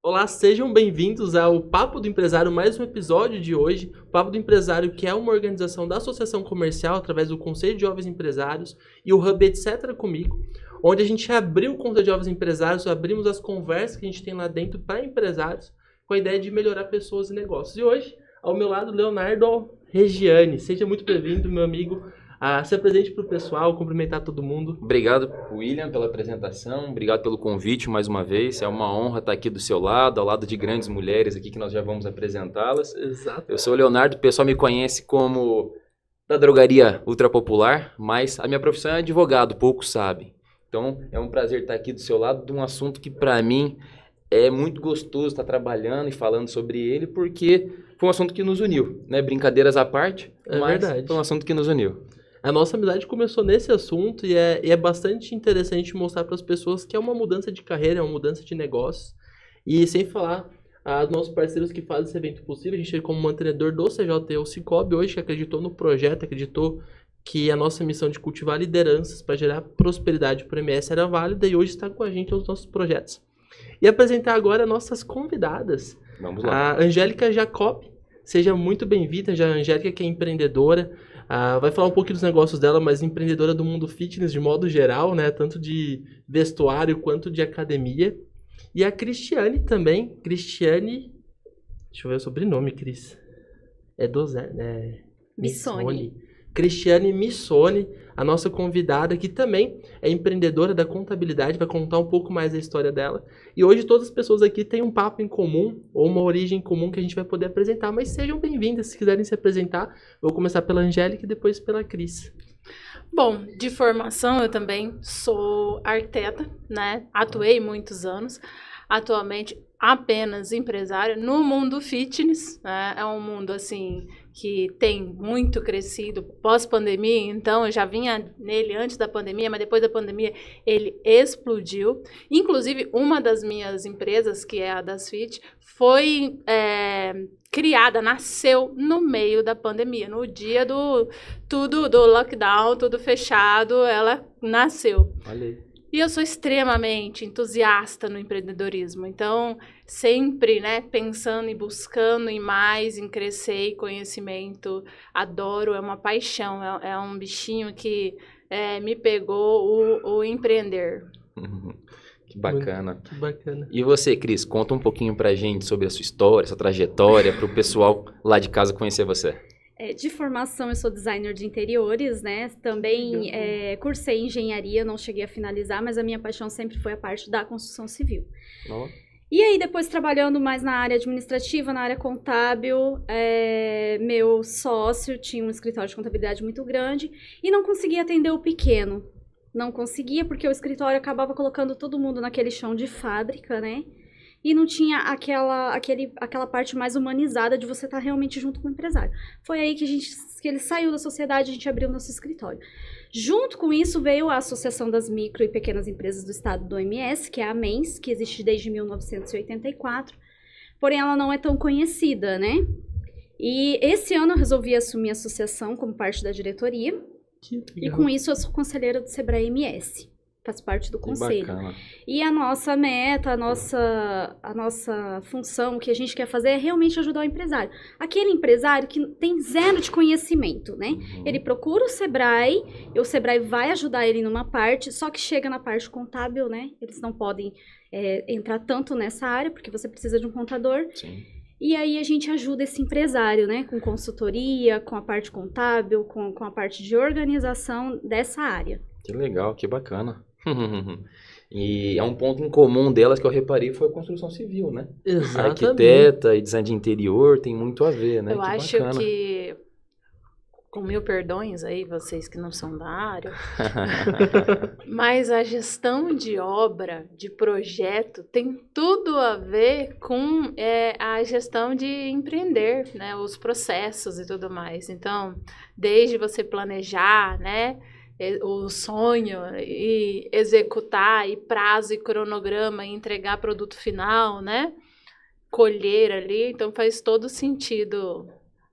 Olá, sejam bem-vindos ao Papo do Empresário, mais um episódio de hoje. O Papo do Empresário, que é uma organização da Associação Comercial, através do Conselho de Jovens Empresários e o Hub Etc. Comigo, onde a gente abriu o Conselho de Jovens Empresários, abrimos as conversas que a gente tem lá dentro para empresários, com a ideia de melhorar pessoas e negócios. E hoje, ao meu lado, Leonardo Regiani. Seja muito bem-vindo, meu amigo. Se apresente para o pessoal, cumprimentar todo mundo. Obrigado, William, pela apresentação, obrigado pelo convite mais uma vez, é uma honra estar aqui do seu lado, ao lado de grandes mulheres aqui que nós já vamos apresentá-las. Exato. Eu sou o Leonardo, o pessoal me conhece como da drogaria ultra popular, mas a minha profissão é advogado, poucos sabem. Então é um prazer estar aqui do seu lado de um assunto que para mim é muito gostoso estar trabalhando e falando sobre ele, porque foi um assunto que nos uniu, né? Brincadeiras à parte, mas verdade. foi um assunto que nos uniu. A nossa amizade começou nesse assunto e é bastante interessante mostrar para as pessoas que é uma mudança de carreira, é uma mudança de negócios. E sem falar dos nossos parceiros que fazem esse evento possível, a gente como mantenedor do CJT, o Cicobi, hoje que acreditou no projeto, acreditou que a nossa missão de cultivar lideranças para gerar prosperidade para o MS era válida e hoje está com a gente nos nossos projetos. E apresentar agora nossas convidadas. Vamos lá. A Angélica Jacob, seja muito bem-vinda. A Angélica que é empreendedora, vai falar um pouquinho dos negócios dela, mas empreendedora do mundo fitness de modo geral, né? Tanto de vestuário quanto de academia. E a Cristiane também. Cristiane, deixa eu ver o sobrenome, Cris. Missoni. Cristiane Missoni, a nossa convidada, que também é empreendedora da contabilidade, vai contar um pouco mais da história dela. E hoje todas as pessoas aqui têm um papo em comum, ou uma origem comum que a gente vai poder apresentar, mas sejam bem-vindas, se quiserem se apresentar. Eu vou começar pela Angélica e depois pela Cris. Bom, de formação eu também sou arquiteta, né? Atuei muitos anos. Atualmente apenas empresária no mundo fitness, né? É um mundo assim que tem muito crescido pós-pandemia, então eu já vinha nele antes da pandemia, mas depois da pandemia ele explodiu. Inclusive, uma das minhas empresas, que é a DasFit, foi criada, nasceu no meio da pandemia, no dia do lockdown, tudo fechado, ela nasceu. Olha aí. E eu sou extremamente entusiasta no empreendedorismo, então sempre, né, pensando e buscando em mais, em crescer e conhecimento, adoro, é uma paixão, é um bichinho que me pegou o empreender. Que bacana. Que bacana. E você, Cris, conta um pouquinho pra gente sobre a sua história, sua trajetória, para o pessoal lá de casa conhecer você. De formação, eu sou designer de interiores, né? Também cursei engenharia, não cheguei a finalizar, mas a minha paixão sempre foi a parte da construção civil. Oh. E aí, depois trabalhando mais na área administrativa, na área contábil, meu sócio tinha um escritório de contabilidade muito grande e não conseguia atender o pequeno. Não conseguia porque o escritório acabava colocando todo mundo naquele chão de fábrica, né? E não tinha aquela parte mais humanizada de você estar realmente junto com o empresário. Foi aí que ele saiu da sociedade, a gente abriu nosso escritório. Junto com isso veio a Associação das Micro e Pequenas Empresas do Estado do OMS, que é a AMENS, que existe desde 1984. Porém, ela não é tão conhecida, né? E esse ano eu resolvi assumir a associação como parte da diretoria. E com isso eu sou conselheira do Sebrae MS. Faz parte do conselho. Bacana. E a nossa meta, a nossa função, o que a gente quer fazer é realmente ajudar o empresário. Aquele empresário que tem zero de conhecimento, né? Ele procura o Sebrae, e o Sebrae vai ajudar ele numa parte, só que chega na parte contábil, né? Eles não podem entrar tanto nessa área, porque você precisa de um contador. Sim. E aí a gente ajuda esse empresário, né? Com consultoria, com a parte contábil, com a parte de organização dessa área. Que legal, que bacana. E é um ponto em comum delas que eu reparei foi a construção civil, né? Exatamente. Arquiteta e design de interior tem muito a ver, né? Eu que acho bacana. que, com mil perdões aí, vocês que não são da área, mas a gestão de obra, de projeto, tem tudo a ver com a gestão de empreender, né? Os processos e tudo mais. Então, desde você planejar, né? O sonho e executar, e prazo e cronograma, e entregar produto final, né? Colher ali, então faz todo sentido.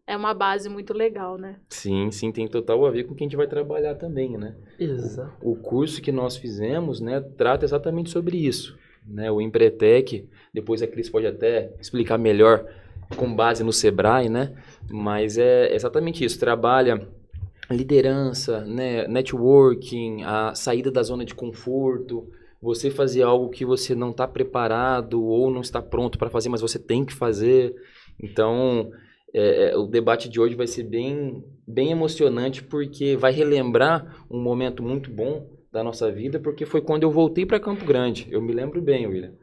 É uma base muito legal, né? Sim, tem total a ver com o que a gente vai trabalhar também, né? Exato. O curso que nós fizemos, né, trata exatamente sobre isso. né? O Empretec, depois a Cris pode até explicar melhor com base no Sebrae, né? Mas é exatamente isso, trabalha liderança, né? Networking, a saída da zona de conforto, você fazer algo que você não está preparado ou não está pronto para fazer, mas você tem que fazer. Então, o debate de hoje vai ser bem, bem emocionante, porque vai relembrar um momento muito bom da nossa vida, porque foi quando eu voltei para Campo Grande. Eu me lembro bem, William.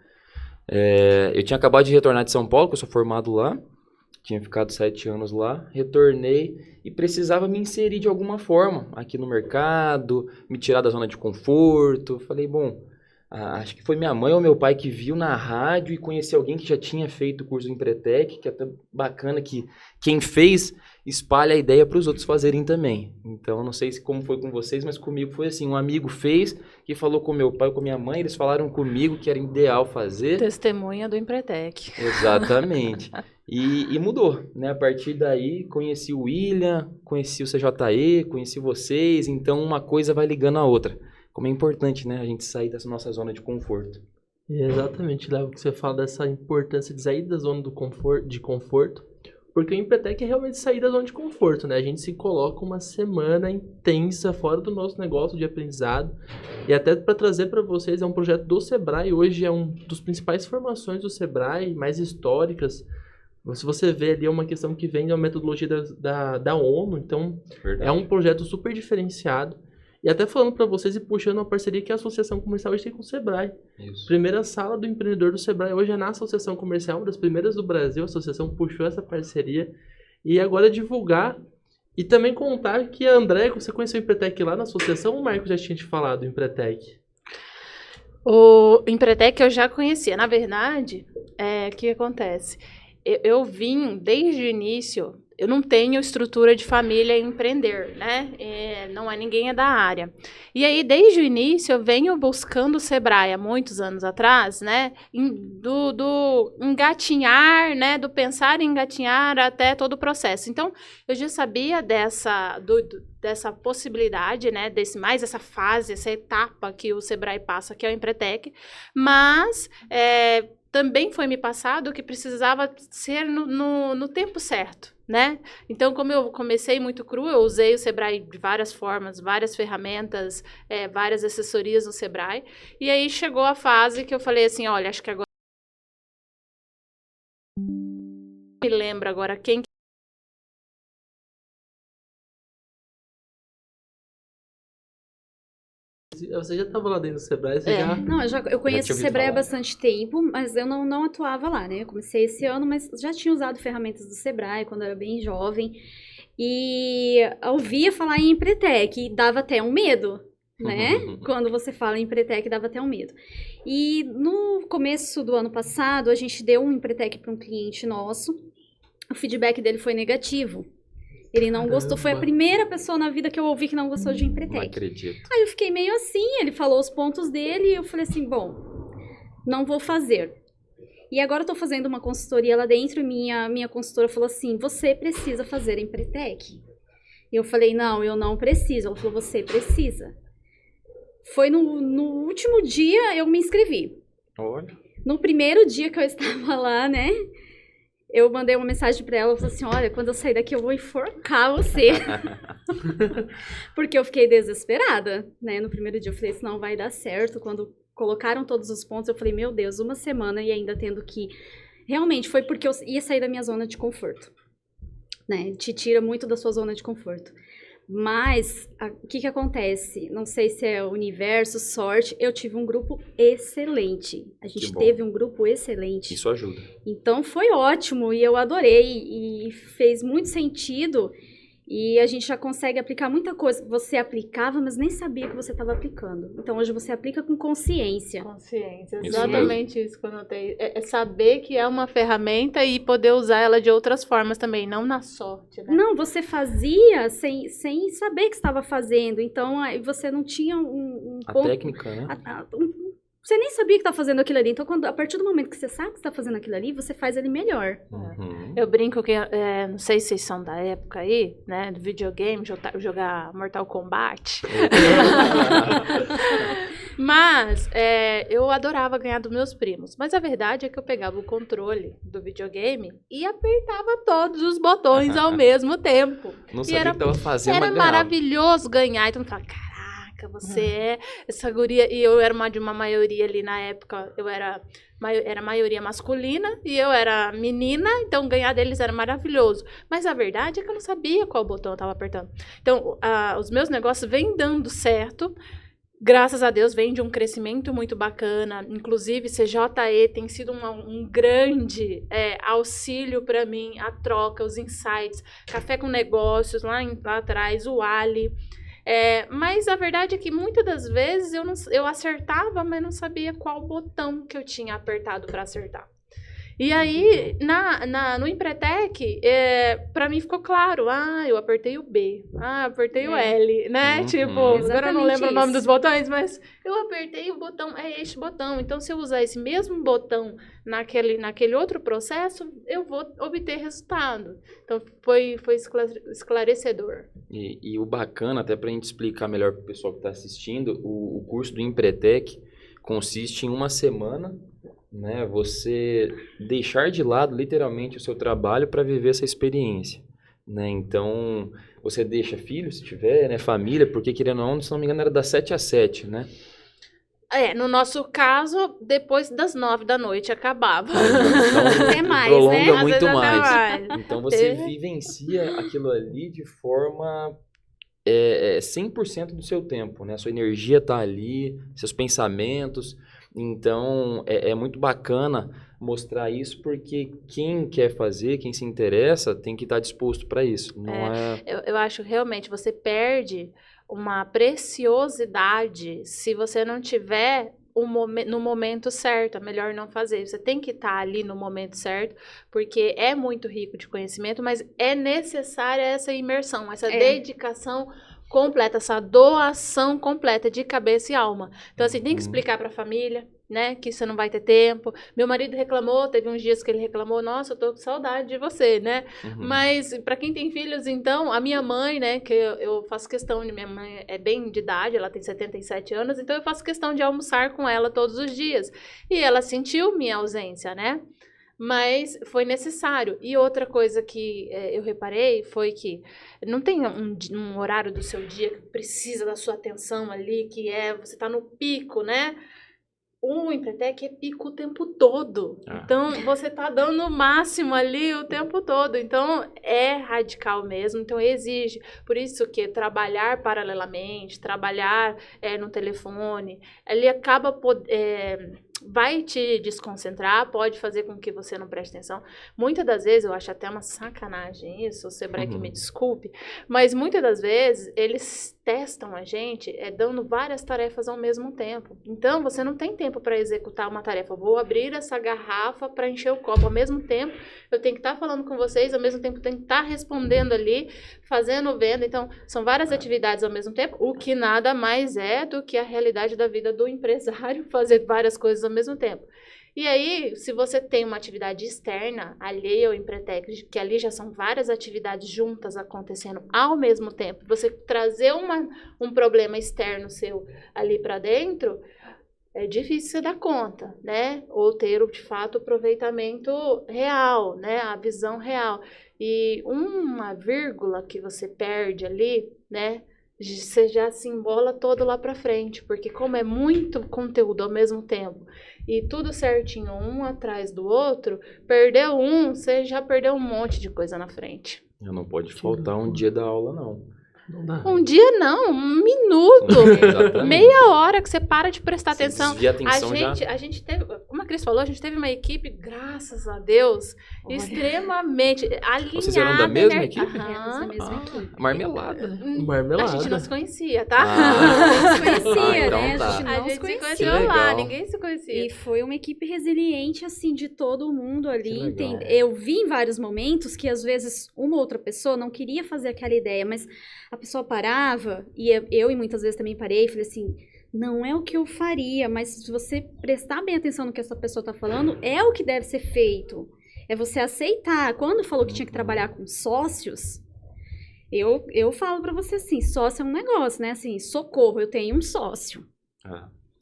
Eu tinha acabado de retornar de São Paulo, que eu sou formado lá, tinha ficado 7 anos lá, retornei e precisava me inserir de alguma forma aqui no mercado, me tirar da zona de conforto. Falei, bom, acho que foi minha mãe ou meu pai que viu na rádio e conheceu alguém que já tinha feito o curso do Empretec, que é até bacana que quem fez espalha a ideia para os outros fazerem também. Então, não sei como foi com vocês, mas comigo foi assim, um amigo fez, que falou com meu pai, com minha mãe, eles falaram comigo que era ideal fazer. Testemunha do Empretec. Exatamente. E mudou, né? A partir daí, conheci o William, conheci o CJE, conheci vocês, então uma coisa vai ligando a outra. Como é importante, né, a gente sair dessa nossa zona de conforto. Exatamente, Léo, que você fala dessa importância de sair da zona de conforto, porque o Empretec é realmente sair da zona de conforto, né? A gente se coloca uma semana intensa fora do nosso negócio de aprendizado, e até para trazer para vocês, é um projeto do Sebrae, hoje é um dos principais formações do Sebrae, mais históricas. Se você vê ali, é uma questão que vem da metodologia da ONU, então Verdade. é um projeto super diferenciado. E até falando para vocês e puxando uma parceria que a Associação Comercial hoje tem com o Sebrae. Isso. Primeira sala do empreendedor do Sebrae hoje é na Associação Comercial, uma das primeiras do Brasil. A associação puxou essa parceria. E agora divulgar e também contar que a André, você conheceu o Empretec lá na associação ou o Marco já tinha te falado do Empretec? O Empretec eu já conhecia. Na verdade, o que acontece? Eu vim desde o início. Eu não tenho estrutura de família em empreender, né? Não é ninguém da área. E aí, desde o início, eu venho buscando o Sebrae, há muitos anos atrás, né? Do engatinhar, né? Do pensar em engatinhar até todo o processo. Então, eu já sabia dessa possibilidade, né? Essa fase, essa etapa que o Sebrae passa, que é o Empretec. Mas também foi me passado que precisava ser no tempo certo, né? Então, como eu comecei muito cru, eu usei o Sebrae de várias formas, várias ferramentas, várias assessorias no Sebrae. E aí chegou a fase que eu falei assim, olha, acho que agora... Me lembro agora quem... Você já estava lá dentro do Sebrae, você já... Não, eu conheço o Sebrae há falar. bastante tempo, mas eu não atuava lá, né? Eu comecei esse ano, mas já tinha usado ferramentas do Sebrae quando eu era bem jovem. E ouvia falar em Empretec e dava até um medo, né? Quando você fala em Empretec, dava até um medo. E no começo do ano passado, a gente deu um Empretec para um cliente nosso. O feedback dele foi negativo. Ele não gostou, foi a primeira pessoa na vida que eu ouvi que não gostou de Não Empretec. acredito. Aí eu fiquei meio assim, ele falou os pontos dele e eu falei assim, bom, não vou fazer. E agora eu tô fazendo uma consultoria lá dentro e minha consultora falou assim, você precisa fazer Empretec. E eu falei, não, eu não preciso. Ela falou, você precisa. Foi no último dia eu me inscrevi. Olha. No primeiro dia que eu estava lá, né? Eu mandei uma mensagem pra ela, eu falei assim, olha, quando eu sair daqui eu vou enforcar você. Porque eu fiquei desesperada, né? No primeiro dia eu falei, isso não vai dar certo. Quando colocaram todos os pontos, eu falei, meu Deus, uma semana e ainda tendo que... Realmente, foi porque eu ia sair da minha zona de conforto, né? Te tira muito da sua zona de conforto. Mas, o que acontece? Não sei se é universo, sorte, eu tive um grupo excelente. A gente teve um grupo excelente. Isso ajuda. Então, foi ótimo e eu adorei e fez muito sentido. E a gente já consegue aplicar muita coisa que você aplicava, mas nem sabia que você estava aplicando. Então, hoje você aplica com consciência. Consciência, Isso exatamente isso que eu notei. É saber que é uma ferramenta e poder usar ela de outras formas também, não na sorte, né? Não, você fazia sem saber que estava fazendo. Então, aí você não tinha um A ponto... técnica, né? você nem sabia que tá fazendo aquilo ali. Então, a partir do momento que você sabe que você tá fazendo aquilo ali, você faz ele melhor. Uhum. Eu brinco que, não sei se vocês são da época aí, né, do videogame, jogar Mortal Kombat. Mas eu adorava ganhar dos meus primos. Mas a verdade é que eu pegava o controle do videogame e apertava todos os botões ao mesmo tempo. Não E sabia era, o que tava fazendo, era mas ganhava. maravilhoso ganhar. Então, eu falava, caraca, você é essa guria. E eu era de uma maioria ali na época, eu era maioria masculina e eu era menina, então ganhar deles era maravilhoso. Mas a verdade é que eu não sabia qual botão eu tava apertando. Então, os meus negócios vêm dando certo. Graças a Deus, vem de um crescimento muito bacana. Inclusive, CJE tem sido um grande auxílio para mim, a troca, os insights, Café com Negócios, lá atrás, o Ali. Mas a verdade é que muitas das vezes eu acertava, mas não sabia qual botão que eu tinha apertado para acertar. E aí, no Empretec, pra mim ficou claro. Eu apertei o B. Apertei o L, né? Uhum. Tipo, agora eu não lembro o nome dos isso. botões, mas eu apertei o botão, este botão. Então, se eu usar esse mesmo botão naquele outro processo, eu vou obter resultado. Então, foi esclarecedor. E o bacana, até pra gente explicar melhor pro pessoal que tá assistindo, o curso do Empretec consiste em uma semana, né, você deixar de lado literalmente o seu trabalho para viver essa experiência, né? Então, você deixa filho, se tiver, né, família, porque querendo ou não, se não me engano, era das 7 às 7, né? No nosso caso, depois das 9 da noite acabava. Então, Até mais, prolonga né? Às muito vezes até mais. mais. Então, você vivencia aquilo ali de forma 100% do seu tempo, né? A sua energia tá ali, seus pensamentos. Então, é muito bacana mostrar isso, porque quem quer fazer, quem se interessa, tem que estar disposto para isso. Não Eu acho realmente você perde uma preciosidade se você não tiver no momento certo. É melhor não fazer. Você tem que estar ali no momento certo, porque é muito rico de conhecimento, mas é necessária essa imersão, essa dedicação completa, essa doação completa de cabeça e alma. Então, assim, tem que explicar para a família, né, que você não vai ter tempo. Meu marido reclamou, teve uns dias que ele reclamou, nossa, eu tô com saudade de você, né? Mas, para quem tem filhos, então, a minha mãe, né, que eu faço questão de, minha mãe é bem de idade, ela tem 77 anos, então eu faço questão de almoçar com ela todos os dias. E ela sentiu minha ausência, né? Mas foi necessário. E outra coisa que eu reparei foi que não tem um horário do seu dia que precisa da sua atenção ali, que você tá no pico, né? O Empretec é pico o tempo todo. Então, você tá dando o máximo ali o tempo todo. Então, é radical mesmo. Então, exige. Por isso que trabalhar paralelamente, trabalhar no telefone, ele acaba vai te desconcentrar, pode fazer com que você não preste atenção. Muitas das vezes, eu acho até uma sacanagem isso, o Sebrae que me desculpe, mas muitas das vezes eles testam a gente dando várias tarefas ao mesmo tempo. Então, você não tem tempo para executar uma tarefa. Eu vou abrir essa garrafa para encher o copo. Ao mesmo tempo, eu tenho que estar falando com vocês, ao mesmo tempo, eu tenho que estar respondendo ali, fazendo venda. Então, são várias atividades ao mesmo tempo, o que nada mais é do que a realidade da vida do empresário, fazer várias coisas ao mesmo tempo. E aí, se você tem uma atividade externa, alheia ao Empretec, que ali já são várias atividades juntas acontecendo ao mesmo tempo, você trazer um problema externo seu ali para dentro, é difícil você dar conta, né? Ou ter, de fato, o aproveitamento real, né? A visão real. E uma vírgula que você perde ali, né? Você já se embola todo lá pra frente, porque como é muito conteúdo ao mesmo tempo e tudo certinho, um atrás do outro, perdeu você já perdeu um monte de coisa na frente. Não pode faltar um dia da aula, não. Não dá. Um dia não, um minuto, Exatamente. meia hora que você para de prestar Você atenção. desvia a atenção A gente teve, como a Cris falou, a gente teve uma equipe, graças a Deus, extremamente alinhada. Vocês eram da mesma equipe? Da mesma equipe. Marmelada. Marmelada. A gente não se conhecia, tá? Não se conhecia, então né? tá. A gente A não se gente se conhecia. conheceu Que lá, legal. ninguém se conhecia. E foi uma equipe resiliente, assim, de todo mundo ali. Que legal. Eu vi em vários momentos que, às vezes, uma outra pessoa não queria fazer aquela ideia, mas a pessoa parava, e eu e muitas vezes também parei e falei assim, não é o que eu faria, mas se você prestar bem atenção no que essa pessoa tá falando, é o que deve ser feito. É você aceitar. Quando falou que tinha que trabalhar com sócios, eu falo pra você assim, sócio é um negócio, né? Assim, socorro, eu tenho um sócio.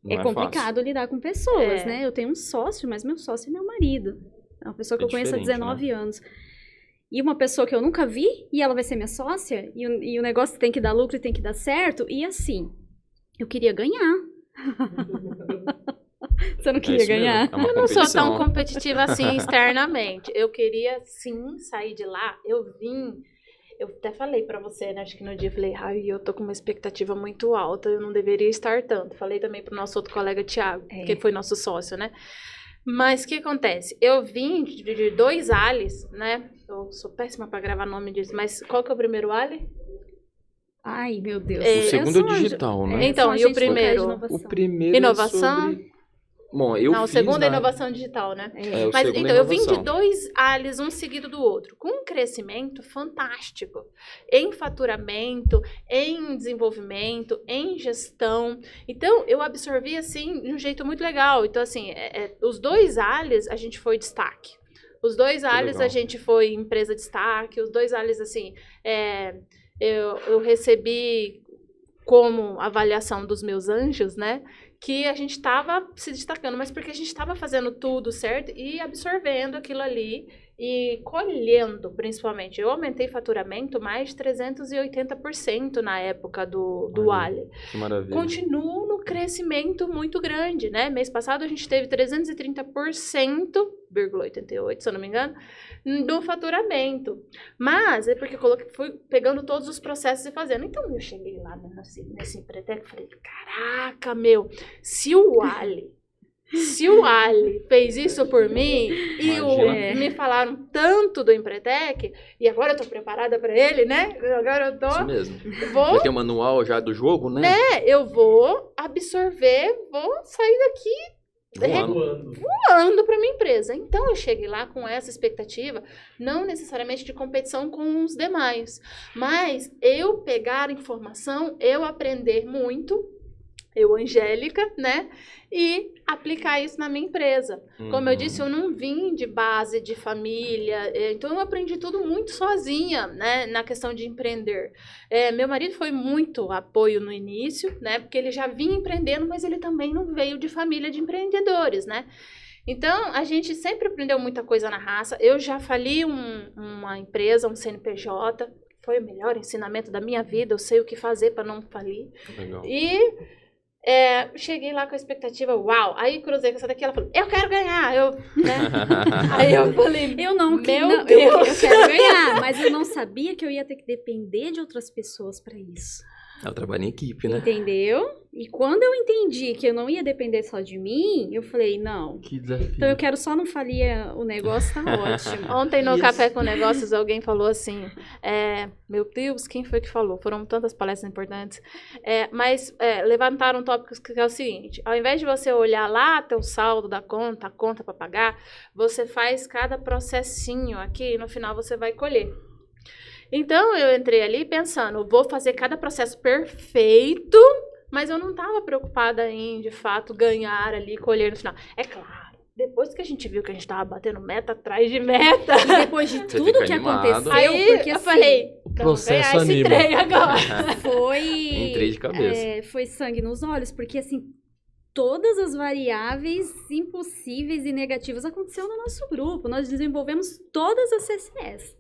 Não É complicado lidar com pessoas, É. né? Eu tenho um sócio, mas meu sócio é meu marido. É uma pessoa que eu conheço há diferente, 19 anos. E uma pessoa que eu nunca vi, e ela vai ser minha sócia, e o negócio tem que dar lucro e tem que dar certo, e assim, eu queria ganhar. Você não queria isso mesmo, ganhar? é uma Eu não sou tão competição. competitiva assim externamente. Eu queria, sim, sair de lá. Eu até falei pra você, né? Acho que no dia eu falei, ai, eu tô com uma expectativa muito alta, eu não deveria estar tanto. Falei também pro nosso outro colega, Thiago, que foi nosso sócio, né? Mas o que acontece? Eu vim de 2 ALIs, né? Eu sou péssima pra gravar nome disso, mas qual que é o primeiro ALI? Ai, meu Deus. É, O segundo é digital, né? Então, e o primeiro? O primeiro Inovação? é sobre... Bom, eu Não, o fiz segundo é na- inovação digital, né? É, o Mas segundo então, é eu vim de inovação. 2 ALIs, um seguido do outro, com um crescimento fantástico em faturamento, em desenvolvimento, em gestão. Então, eu absorvi, assim, de um jeito muito legal. Então, assim, os 2 ALIs, a gente foi destaque. Os 2 ALIs, legal. a gente foi empresa destaque. Os 2 ALIs, assim, eu recebi como avaliação dos meus anjos, né? Que a gente estava se destacando, mas porque a gente estava fazendo tudo certo e absorvendo aquilo ali e colhendo, principalmente. Eu aumentei faturamento mais de 380% na época do Ali. Que maravilha. Continuo no crescimento muito grande, né? Mês passado a gente teve 330,88%, se eu não me engano, do faturamento. Mas é porque eu fui pegando todos os processos e fazendo. Então eu cheguei lá nesse Empretec e falei, caraca, meu, se o Ali fez isso por mim e me falaram tanto do Empretec, e agora eu tô preparada para ele, né? Agora eu tô... Isso mesmo. Vou Já tem o manual já do jogo, né? eu vou absorver, vou sair daqui voando para minha empresa. Então, eu cheguei lá com essa expectativa, não necessariamente de competição com os demais, mas eu pegar informação, eu aprender muito, eu, Angélica, né? E aplicar isso na minha empresa. Como eu disse, eu não vim de base de família, então eu aprendi tudo muito sozinha, né? Na questão de empreender. Meu marido foi muito apoio no início, né? Porque ele já vinha empreendendo, mas ele também não veio de família de empreendedores, né? Então, a gente sempre aprendeu muita coisa na raça. Eu já fali uma empresa, um CNPJ, foi o melhor ensinamento da minha vida, eu sei o que fazer para não falir. Legal. E cheguei lá com a expectativa, uau, aí cruzei com essa daqui, ela falou, eu quero ganhar, aí eu falei, Eu não, meu eu Deus. quero ganhar, mas eu não sabia que eu ia ter que depender de outras pessoas pra isso. Eu trabalho em equipe, né? Entendeu? E quando eu entendi que eu não ia depender só de mim, eu falei, não. Que desafio. Então eu quero só não falir o negócio, tá ótimo. Ontem no Isso. Café com Negócios alguém falou assim, meu Deus, quem foi que falou? Foram tantas palestras importantes, mas levantaram tópicos que é o seguinte, ao invés de você olhar lá teu saldo da conta, a conta para pagar, você faz cada processinho aqui e no final você vai colher. Então, eu entrei ali pensando, vou fazer cada processo perfeito, mas eu não estava preocupada em, de fato, ganhar ali, colher no final. É claro, depois que a gente viu que a gente estava batendo meta atrás de meta, E depois de Você tudo fica que animado. aconteceu, aí porque eu assim, falei, O vamos processo ganhar esse anima. trem agora. Entrei de cabeça. foi sangue nos olhos, porque assim, todas as variáveis impossíveis e negativas aconteceram no nosso grupo. Nós desenvolvemos todas as CCS.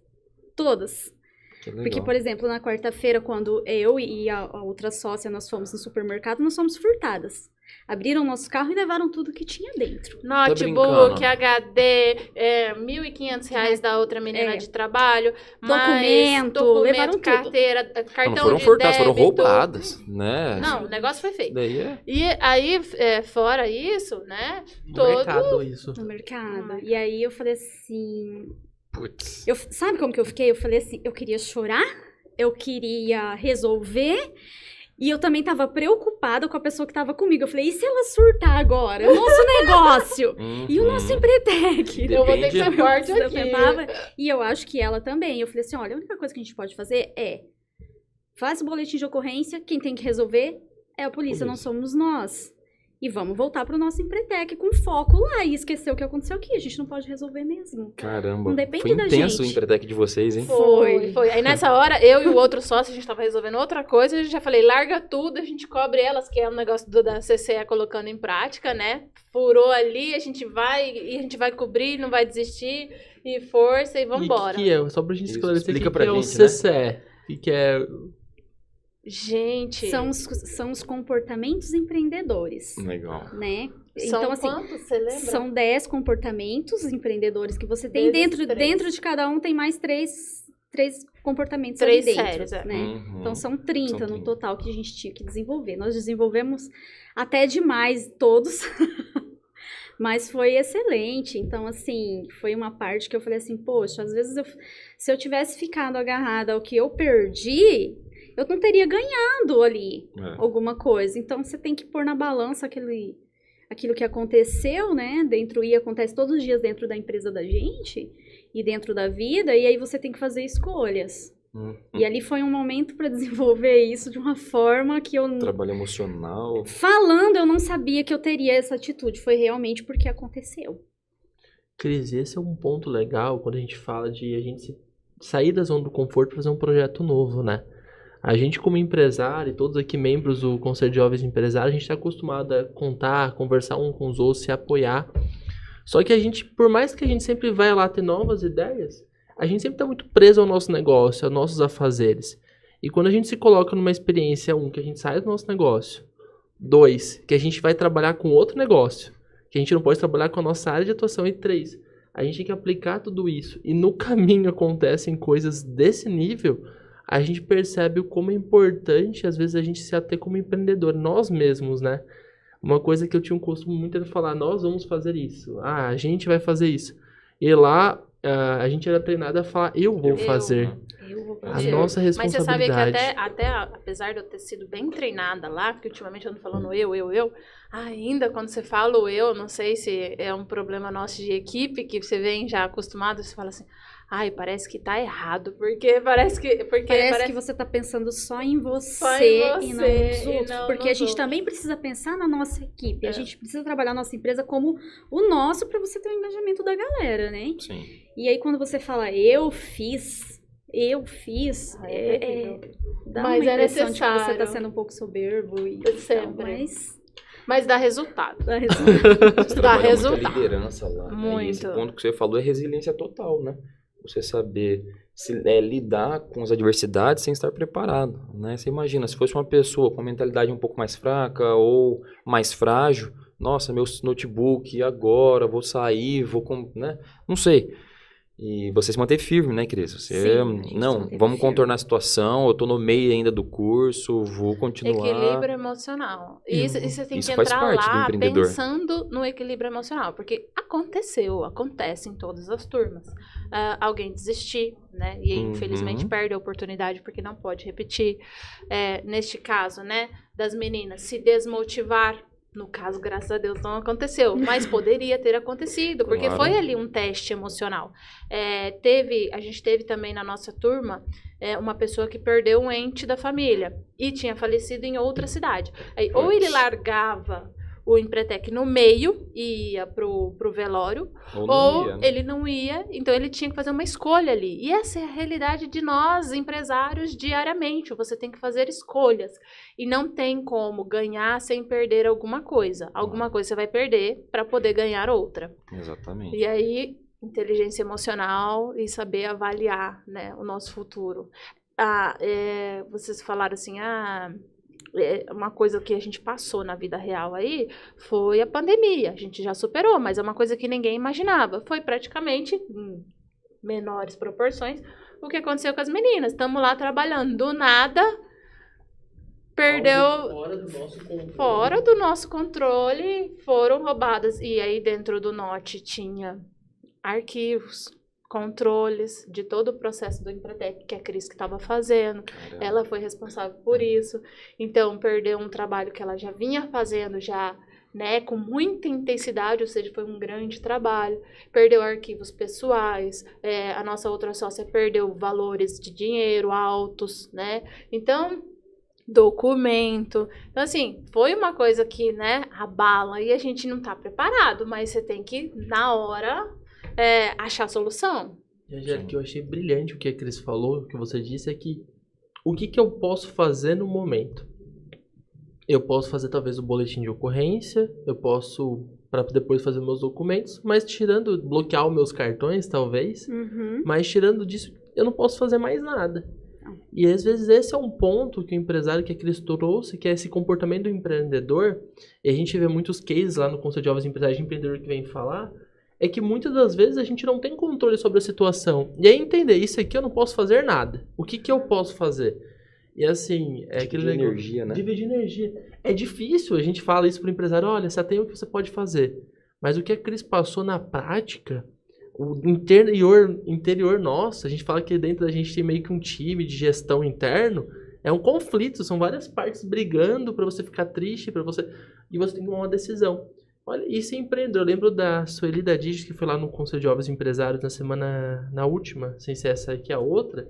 Todas. Que legal. Porque, por exemplo, na quarta-feira, quando eu e a outra sócia, nós fomos no supermercado, nós fomos furtadas. Abriram nosso carro e levaram tudo que tinha dentro. Notebook, brincando. HD, R$1.500 da outra menina de trabalho, mais levaram tudo. carteira, cartão Não foram de furtadas, foram débito. roubadas, né? Não, o negócio foi feito. Daí é... E aí, fora isso, né, No mercado, isso. No mercado. E aí eu falei assim... Putz. Sabe como que eu fiquei? Eu falei assim, eu queria chorar, eu queria resolver... E eu também tava preocupada com a pessoa que tava comigo. Eu falei, e se ela surtar agora? O nosso negócio? E o nosso Empretec? Eu vou ter que ser Depende- forte Eu aqui. tava- E eu acho que ela também. Eu falei assim, olha, a única coisa que a gente pode fazer faz o boletim de ocorrência, quem tem que resolver a polícia não somos nós. E vamos voltar pro nosso Empretec com foco lá e esquecer o que aconteceu aqui. A gente não pode resolver mesmo. Caramba, Não depende foi da intenso o gente. Empretec de vocês, hein? Foi. Aí nessa hora, eu e o outro sócio, a gente tava resolvendo outra coisa, eu já falei, larga tudo, a gente cobre elas, que é um negócio da CCE colocando em prática, né? Furou ali, a gente vai cobrir, não vai desistir, e força, e vambora. E que é? Só pra gente Isso, esclarecer, explica o pra que é o gente, né? CCE? O que é... Gente, São os comportamentos empreendedores, Legal. né? são Então, assim, quantos, você lembra? são 10 comportamentos empreendedores que você tem. Vezes três. Dentro de cada um tem mais três comportamentos 3 ali dentro, séries, é. né? Uhum. Então, são 30 São no 30. total que a gente tinha que desenvolver. Nós desenvolvemos até demais todos, mas foi excelente. Então, assim, foi uma parte que eu falei assim, poxa, às vezes se eu tivesse ficado agarrada ao que eu perdi, eu não teria ganhado ali alguma coisa. Então, você tem que pôr na balança aquilo que aconteceu, né? E acontece todos os dias dentro da empresa da gente e dentro da vida, e aí você tem que fazer escolhas. E ali foi um momento para desenvolver isso de uma forma que eu... Trabalho emocional. Falando, eu não sabia que eu teria essa atitude. Foi realmente porque aconteceu. Cris, esse é um ponto legal quando a gente fala de a gente sair da zona do conforto e fazer um projeto novo, né? A gente como empresário, e todos aqui membros do Conselho de Jovens Empresários, a gente está acostumado a contar, conversar um com os outros, se apoiar. Só que a gente, por mais que a gente sempre vai lá ter novas ideias, a gente sempre está muito preso ao nosso negócio, aos nossos afazeres. E quando a gente se coloca numa experiência, que a gente sai do nosso negócio. 2, que a gente vai trabalhar com outro negócio, que a gente não pode trabalhar com a nossa área de atuação. E 3, a gente tem que aplicar tudo isso. E no caminho acontecem coisas desse nível, a gente percebe o como é importante, às vezes, a gente se ater como empreendedor, nós mesmos, né? Uma coisa que eu tinha um costume muito era falar, nós vamos fazer isso, a gente vai fazer isso. E lá, a gente era treinado a falar, eu vou fazer. Eu vou A fazer. nossa Mas você sabe que responsabilidade. até apesar de eu ter sido bem treinada lá, porque ultimamente eu ando falando eu, ainda quando você fala o eu, não sei se é um problema nosso de equipe, que você vem já acostumado, você fala assim, ai, parece que tá errado, porque parece que você tá pensando só em você, em e não você, nos e outros. não Porque a nos gente outros. também precisa pensar na nossa equipe. É. A gente precisa trabalhar a nossa empresa como o nosso para você ter o engajamento da galera, né? Sim. E aí quando você fala eu fiz, dá Mas uma é impressão de que você necessário. tá sendo um pouco soberbo e Sempre. tal, mas Mas dá resultado. dá resultado. Você Dá trabalha muito resultado. a liderança lá. Né? E esse Muito. ponto que você falou é resiliência total, né? Você saber lidar com as adversidades sem estar preparado, né? Você imagina, se fosse uma pessoa com uma mentalidade um pouco mais fraca ou mais frágil, nossa, meu notebook, agora, vou sair, né? Não sei. E você se manter firme, né, Cris? Você, Sim, a gente se não, manteve vamos firme. contornar a situação, eu tô no meio ainda do curso, vou continuar. Equilíbrio emocional. E você tem Isso que faz entrar parte do lá empreendedor. pensando no equilíbrio emocional. Porque acontece em todas as turmas. Alguém desistir, né? E infelizmente perde a oportunidade porque não pode repetir. Neste caso, né? Das meninas se desmotivar. No caso, graças a Deus, não aconteceu. Mas poderia ter acontecido, porque Claro. foi ali um teste emocional. A gente teve também na nossa turma uma pessoa que perdeu um ente da família e tinha falecido em outra cidade. Aí, ou ele largava o Empretec no meio e ia pro velório, Ou ou não ia, né? ele não ia, então ele tinha que fazer uma escolha ali. E essa é a realidade de nós, empresários, diariamente. Você tem que fazer escolhas. E não tem como ganhar sem perder alguma coisa. Alguma coisa você vai perder para poder ganhar outra. Exatamente. E aí, inteligência emocional e saber avaliar, né, o nosso futuro. Vocês falaram assim, uma coisa que a gente passou na vida real aí foi a pandemia. A gente já superou, mas é uma coisa que ninguém imaginava. Foi praticamente, em menores proporções, o que aconteceu com as meninas. Estamos lá trabalhando. Do nada, perdeu... Fora do nosso controle, foram roubadas. E aí, dentro do Note, tinha arquivos, controles de todo o processo do Empretec, que é a Cris que estava fazendo. Caramba. Ela foi responsável por isso. Então, perdeu um trabalho que ela já vinha fazendo, né, com muita intensidade, ou seja, foi um grande trabalho. Perdeu arquivos pessoais, a nossa outra sócia perdeu valores de dinheiro altos, né? Então, documento. Então, assim, foi uma coisa que, né, abala e a gente não tá preparado, mas você tem que, na hora, achar a solução. E, Angélica, eu achei brilhante o que a Cris falou, o que você disse, é que o que eu posso fazer no momento? Eu posso fazer talvez o boletim de ocorrência, eu posso, para depois fazer meus documentos, mas tirando, bloquear os meus cartões talvez, mas tirando disso, eu não posso fazer mais nada. E às vezes esse é um ponto que o empresário que a Cris trouxe, que é esse comportamento do empreendedor, e a gente vê muitos cases lá no Conselho de Jovens Empresários de Empreendedor que vem falar, é que muitas das vezes a gente não tem controle sobre a situação. E aí entender, isso aqui eu não posso fazer nada. O que eu posso fazer? E assim, é aquele negócio, energia, né? Dividir energia. É difícil, a gente fala isso pro empresário, olha, você tem o que você pode fazer. Mas o que a Cris passou na prática, o interior nosso, a gente fala que dentro da gente tem meio que um time de gestão interno, é um conflito, são várias partes brigando pra você ficar triste, e você tem que tomar uma decisão. Olha, isso é empreendedor. Eu lembro da Sueli da Digis, que foi lá no Conselho de Jovens Empresários na última, sem ser essa aqui a outra,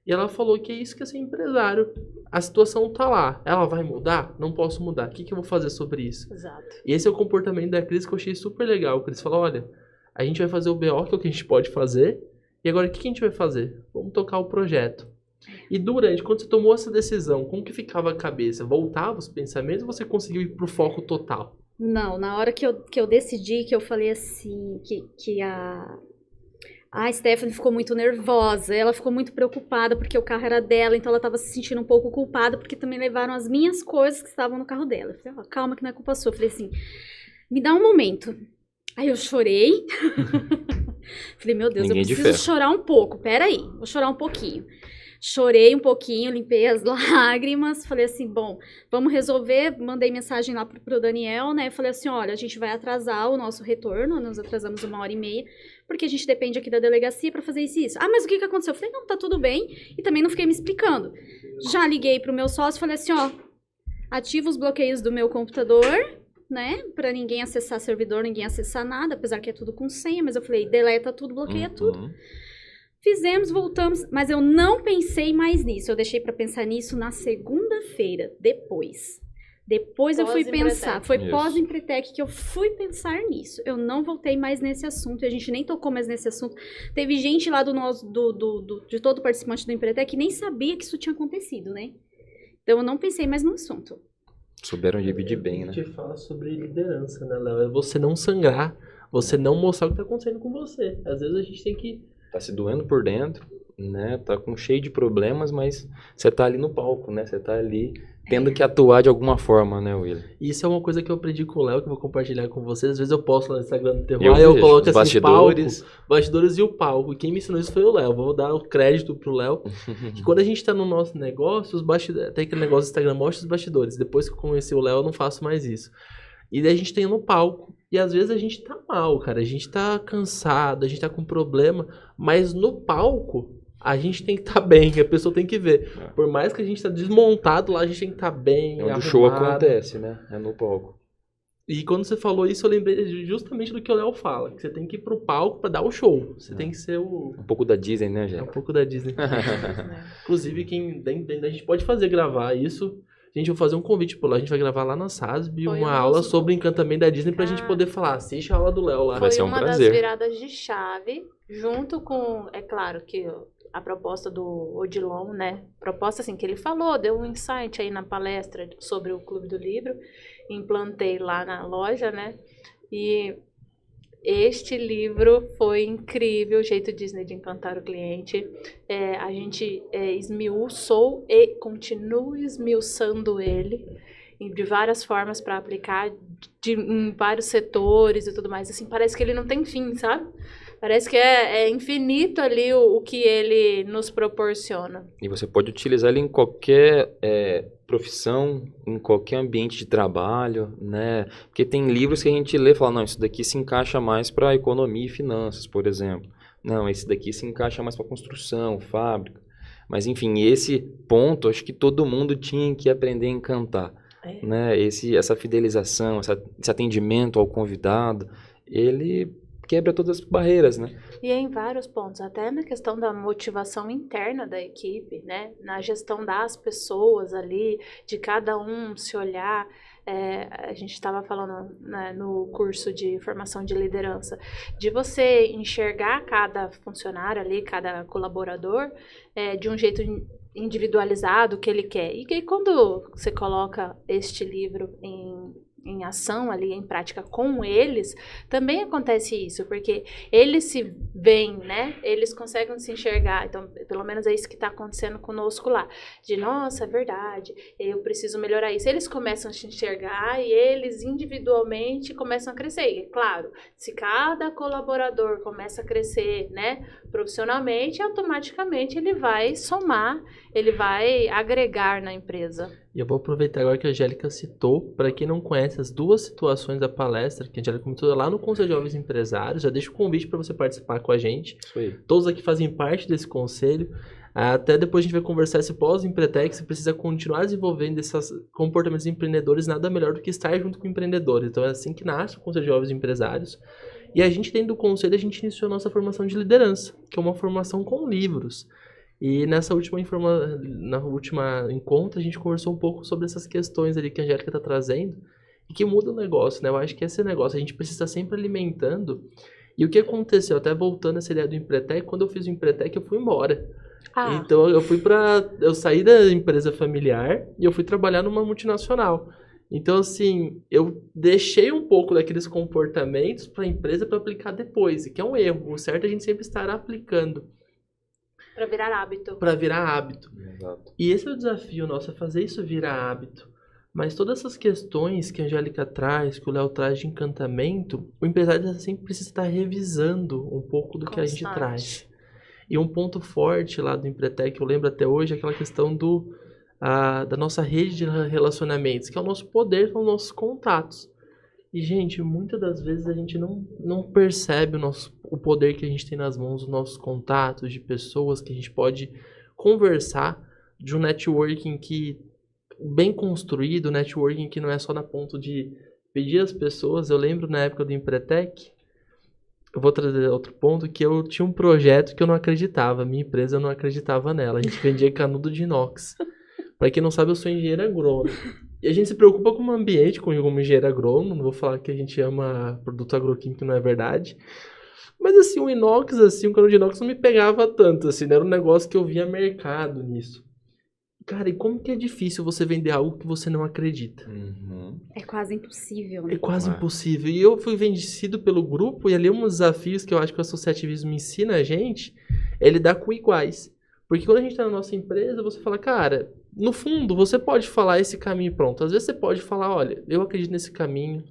e ela falou que é isso que é ser empresário. A situação tá lá. Ela vai mudar? Não posso mudar. O que eu vou fazer sobre isso? Exato. E esse é o comportamento da Cris que eu achei super legal. A Cris falou, olha, a gente vai fazer o BO, que é o que a gente pode fazer, e agora o que a gente vai fazer? Vamos tocar o projeto. E quando você tomou essa decisão, como que ficava a cabeça? Voltava os pensamentos ou você conseguiu ir pro foco total? Não, na hora que eu decidi, que eu falei assim, que a Stephanie ficou muito nervosa, ela ficou muito preocupada porque o carro era dela, então ela estava se sentindo um pouco culpada porque também levaram as minhas coisas que estavam no carro dela. Eu falei, ó, calma que não é culpa sua. Eu falei assim, me dá um momento. Aí eu chorei. Falei, meu Deus, Ninguém eu preciso chorar um pouco, peraí, vou chorar um pouquinho. Chorei um pouquinho, limpei as lágrimas, falei assim, bom, vamos resolver, mandei mensagem lá pro Daniel, né, falei assim, olha, a gente vai atrasar o nosso retorno, nós atrasamos 1h30, porque a gente depende aqui da delegacia pra fazer isso e isso. Ah, mas o que aconteceu? Eu falei, não, tá tudo bem, e também não fiquei me explicando. Já liguei pro meu sócio, falei assim, ó, ativa os bloqueios do meu computador, né, pra ninguém acessar servidor, ninguém acessar nada, apesar que é tudo com senha, mas eu falei, deleta tudo, bloqueia tudo. Fizemos, voltamos, mas eu não pensei mais nisso. Eu deixei pra pensar nisso na segunda-feira, depois. Depois eu fui pensar. Foi pós-Empretec que eu fui pensar nisso. Eu não voltei mais nesse assunto. E a gente nem tocou mais nesse assunto. Teve gente lá de todo participante do Empretec que nem sabia que isso tinha acontecido, né? Então eu não pensei mais no assunto. Souberam dividir bem, né? A gente fala sobre liderança, né, Léo? É você não sangrar, você não mostrar o que tá acontecendo com você. Às vezes a gente tem que... Tá se doendo por dentro, né? Tá cheio de problemas, mas você tá ali no palco, né? Você tá ali tendo que atuar de alguma forma, né, William? Isso é uma coisa que eu aprendi com o Léo, que eu vou compartilhar com vocês. Às vezes eu posto lá no Instagram do Terroir, eu coloco assim, bastidores. Bastidores e o palco. E quem me ensinou isso foi o Léo. Vou dar o crédito pro Léo. Que quando a gente tá no nosso negócio, os bastidores... Tem aquele negócio do Instagram, mostra os bastidores. Depois que eu conheci o Léo, eu não faço mais isso. E daí a gente tem no palco. E às vezes a gente tá mal, cara. A gente tá cansado, a gente tá com problema. Mas no palco, a gente tem que estar bem. A pessoa tem que ver. Por mais que a gente tá desmontado lá, a gente tem que estar bem, É onde arrumado. o show acontece, né? É no palco. E quando você falou isso, eu lembrei justamente do que o Léo fala. Que você tem que ir pro palco pra dar o show. Você tem que ser o... Um pouco da Disney, né, É gente? um pouco da Disney. Inclusive, a gente pode gravar isso. Gente, eu vou fazer um convite por lá. A gente vai gravar lá na SASB uma aula sobre encantamento da Disney pra gente poder falar. Assiste a aula do Léo lá. Vai ser um Foi uma prazer. das viradas de chave, junto com, é claro, que a proposta do Odilon, né? Proposta assim que ele falou, deu um insight aí na palestra sobre o Clube do Livro. Implantei lá na loja, né? E este livro foi incrível, o jeito Disney de encantar o cliente. A gente esmiuçou e continua esmiuçando ele de várias formas para aplicar em vários setores e tudo mais. Assim, parece que ele não tem fim, sabe? Parece que é infinito ali o que ele nos proporciona. E você pode utilizar ele em qualquer profissão, em qualquer ambiente de trabalho, né? Porque tem livros que a gente lê e fala, não, isso daqui se encaixa mais para economia e finanças, por exemplo. Não, esse daqui se encaixa mais para construção, fábrica. Mas, enfim, esse ponto, acho que todo mundo tinha que aprender a encantar. Né? Essa fidelização, esse atendimento ao convidado, ele quebra todas as barreiras, né? E em vários pontos, até na questão da motivação interna da equipe, né? Na gestão das pessoas ali, de cada um se olhar. A gente estava falando, né, no curso de formação de liderança, de você enxergar cada funcionário ali, cada colaborador, de um jeito individualizado que ele quer. E que quando você coloca este livro em ação ali, em prática com eles, também acontece isso, porque eles se veem, né? Eles conseguem se enxergar. Então, pelo menos é isso que está acontecendo conosco lá. De, nossa, é verdade, eu preciso melhorar isso. Eles começam a se enxergar e eles individualmente começam a crescer. E, claro, se cada colaborador começa a crescer, né, profissionalmente, automaticamente ele vai somar, ele vai agregar na empresa. E eu vou aproveitar agora que a Angélica citou, para quem não conhece as duas situações da palestra, que a Angélica comentou lá no Conselho de Jovens Empresários, já deixo o convite para você participar com a gente. Isso aí. Todos aqui fazem parte desse conselho. Até depois a gente vai conversar se pós-Empretec, você precisa continuar desenvolvendo esses comportamentos empreendedores, nada melhor do que estar junto com empreendedores. Então é assim que nasce o Conselho de Jovens Empresários. E a gente, dentro do conselho, a gente iniciou a nossa formação de liderança, que é uma formação com livros. E nessa última encontro, a gente conversou um pouco sobre essas questões ali que a Angélica está trazendo e que muda o negócio, né? Eu acho que esse negócio a gente precisa sempre alimentando. E o que aconteceu, até voltando essa ideia do Empretec, quando eu fiz o Empretec, eu fui embora. Então eu saí da empresa familiar e eu fui trabalhar numa multinacional. Então, assim, eu deixei um pouco daqueles comportamentos para a empresa para aplicar depois, que é um erro. O certo é a gente sempre estar aplicando. Para virar hábito. Para virar hábito. Exato. E esse é o desafio nosso, é fazer isso virar hábito. Mas todas essas questões que a Angélica traz, que o Léo traz de encantamento, o empresário sempre precisa estar revisando um pouco do que a gente traz. E um ponto forte lá do Empretec, que eu lembro até hoje, é aquela questão da nossa rede de relacionamentos, que é o nosso poder com os nossos contatos. E, gente, muitas das vezes a gente não percebe o poder que a gente tem nas mãos, os nossos contatos de pessoas que a gente pode conversar, de um networking bem construído, networking que não é só na ponto de pedir às pessoas. Eu lembro na época do Empretec, eu vou trazer outro ponto, que eu tinha um projeto que eu não acreditava, minha empresa eu não acreditava nela, a gente vendia canudo de inox. Para quem não sabe, eu sou engenheiro agrônomo. E a gente se preocupa com o ambiente, como engenheiro agrônomo. Não vou falar que a gente ama produto agroquímico, não é verdade. Mas assim, o inox, assim, o canudo de inox não me pegava tanto, assim, não era um negócio que eu via mercado nisso. Cara, e como que é difícil você vender algo que você não acredita? Uhum. É quase impossível, né? É quase impossível. E eu fui vencido pelo grupo, e ali um dos desafios que eu acho que o associativismo ensina a gente é lidar com iguais. Porque quando a gente tá na nossa empresa, você fala, cara, no fundo, você pode falar esse caminho pronto. Às vezes você pode falar, olha, eu acredito nesse caminho,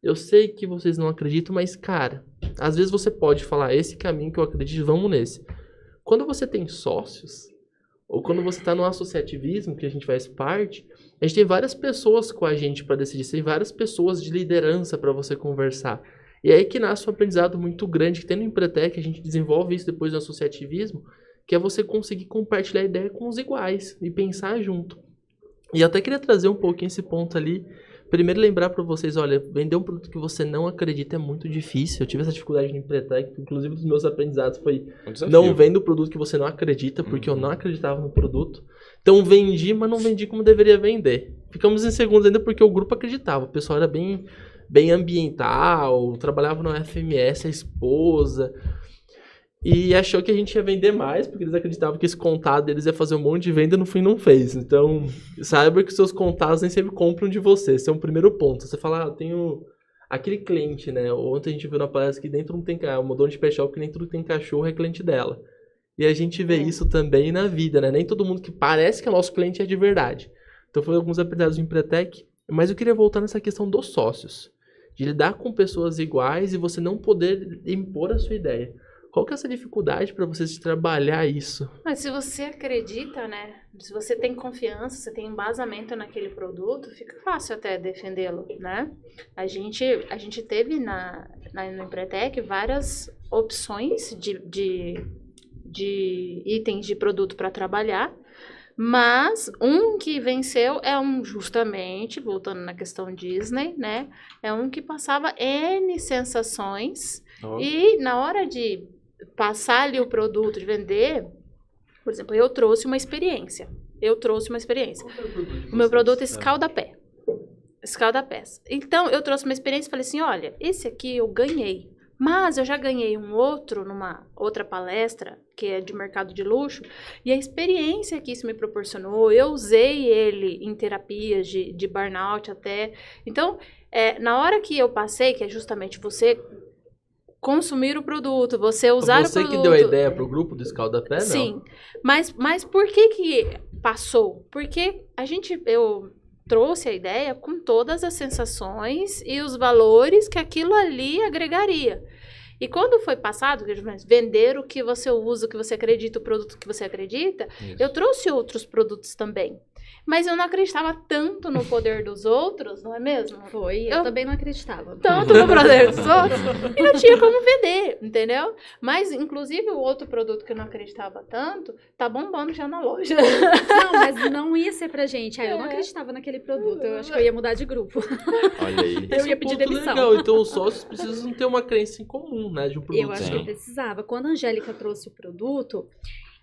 eu sei que vocês não acreditam, mas, cara, às vezes você pode falar, esse caminho que eu acredito, vamos nesse. Quando você tem sócios, ou quando você está no associativismo, que a gente faz parte, a gente tem várias pessoas com a gente para decidir, tem várias pessoas de liderança para você conversar. E é aí que nasce um aprendizado muito grande, que tem no Empretec, a gente desenvolve isso depois do associativismo, que é você conseguir compartilhar a ideia com os iguais e pensar junto. E eu até queria trazer um pouquinho esse ponto ali. Primeiro lembrar para vocês, olha, vender um produto que você não acredita é muito difícil. Eu tive essa dificuldade no Empretec, inclusive um dos meus aprendizados foi não venda o produto que você não acredita, porque eu não acreditava no produto. Então vendi, mas não vendi como deveria vender. Ficamos em segundos ainda porque o grupo acreditava, o pessoal era bem ambiental, trabalhava no FMS, a esposa... E achou que a gente ia vender mais, porque eles acreditavam que esse contato deles ia fazer um monte de venda e no fim não fez. Então, saiba que os seus contatos nem sempre compram de você. Esse é um primeiro ponto. Você fala, eu tenho aquele cliente, né? Ontem a gente viu na palestra que dentro não tem uma dona de pet shop que nem tudo tem cachorro é cliente dela. E a gente vê isso também na vida, né? Nem todo mundo que parece que é nosso cliente é de verdade. Então, foi alguns aprendizados do Empretec. Mas eu queria voltar nessa questão dos sócios. De lidar com pessoas iguais e você não poder impor a sua ideia. Qual que é essa dificuldade para vocês de trabalhar isso? Mas se você acredita, né? Se você tem confiança, você tem embasamento naquele produto, fica fácil até defendê-lo, né? A gente teve no Empretec várias opções de itens de produto para trabalhar, mas um que venceu é justamente, voltando na questão Disney, né? É um que passava N sensações Ó. E na hora de passar ali o produto, de vender, por exemplo, eu trouxe uma experiência. O meu produto é escalda-pé. Escalda-pés. Então, eu trouxe uma experiência e falei assim, olha, esse aqui eu ganhei. Mas eu já ganhei um outro numa outra palestra, que é de mercado de luxo, e a experiência que isso me proporcionou, eu usei ele em terapias de burnout até. Então, na hora que eu passei, que é justamente você consumir o produto, você usar o produto... Você que deu a ideia pro grupo do Escalda-Pé, não? Sim, mas por que passou? Porque eu trouxe a ideia com todas as sensações e os valores que aquilo ali agregaria. E quando foi passado, vender o que você usa, o que você acredita, o produto que você acredita, Isso. eu trouxe outros produtos também. Mas eu não acreditava tanto no poder dos outros, não é mesmo? Eu também não acreditava. Tanto no poder dos outros, e não tinha como vender, entendeu? Mas, inclusive, o outro produto que eu não acreditava tanto, tá bombando já na loja. Não, mas não ia ser pra gente. Eu não acreditava naquele produto. Eu acho que eu ia mudar de grupo. Olha aí. Eu ia Esse pedir ponto demissão. legal. Então, os sócios precisam ter uma crença em comum, né? De um produto. Eu acho Sim. que precisava. Quando a Angélica trouxe o produto,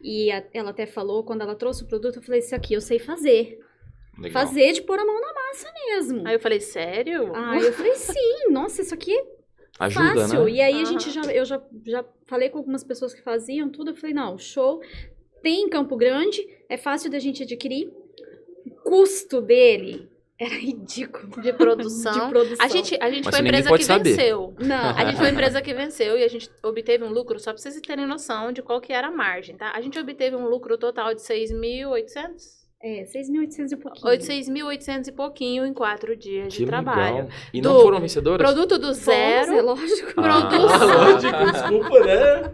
e ela até falou, quando ela trouxe o produto, eu falei, isso aqui eu sei fazer. Legal. Fazer de pôr a mão na massa mesmo. Aí eu falei, sério? Aí eu falei, sim, nossa, isso aqui é Ajuda, fácil. né? E aí eu já falei com algumas pessoas que faziam tudo, eu falei, não, show. Tem em Campo Grande, é fácil da gente adquirir. O custo dele era ridículo. De produção. De produção. A gente Mas foi a ninguém empresa pode que saber. venceu. Não. A gente foi a empresa que venceu e a gente obteve um lucro, só pra vocês terem noção de qual que era a margem, tá? A gente obteve um lucro total de 6.800? 6.800 e pouquinho. 6.800 e pouquinho em 4 dias Que de trabalho. legal. E Do não foram vencedoras? Produto do zero, É lógico. produção, lógico, desculpa, né?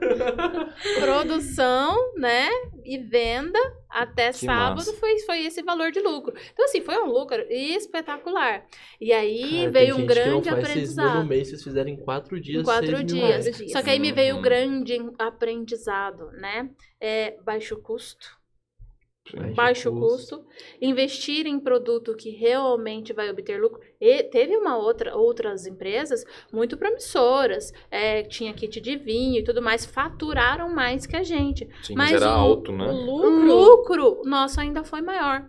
produção, né? E venda até Que sábado massa. foi esse valor de lucro. Então, assim, foi um lucro espetacular. E aí Cara, tem veio um gente que não grande faz 6 mil no aprendizado. mês, vocês fizeram em 4 dias, Em 4 6 mil dias. reais. 4 dias. Só que aí me veio o Uhum. grande aprendizado, né? Baixo custo. Baixo custo, investir em produto que realmente vai obter lucro. E teve outras empresas muito promissoras, tinha kit de vinho e tudo mais, faturaram mais que a gente. Sim, mas era o- alto, né? O lucro nosso ainda foi maior.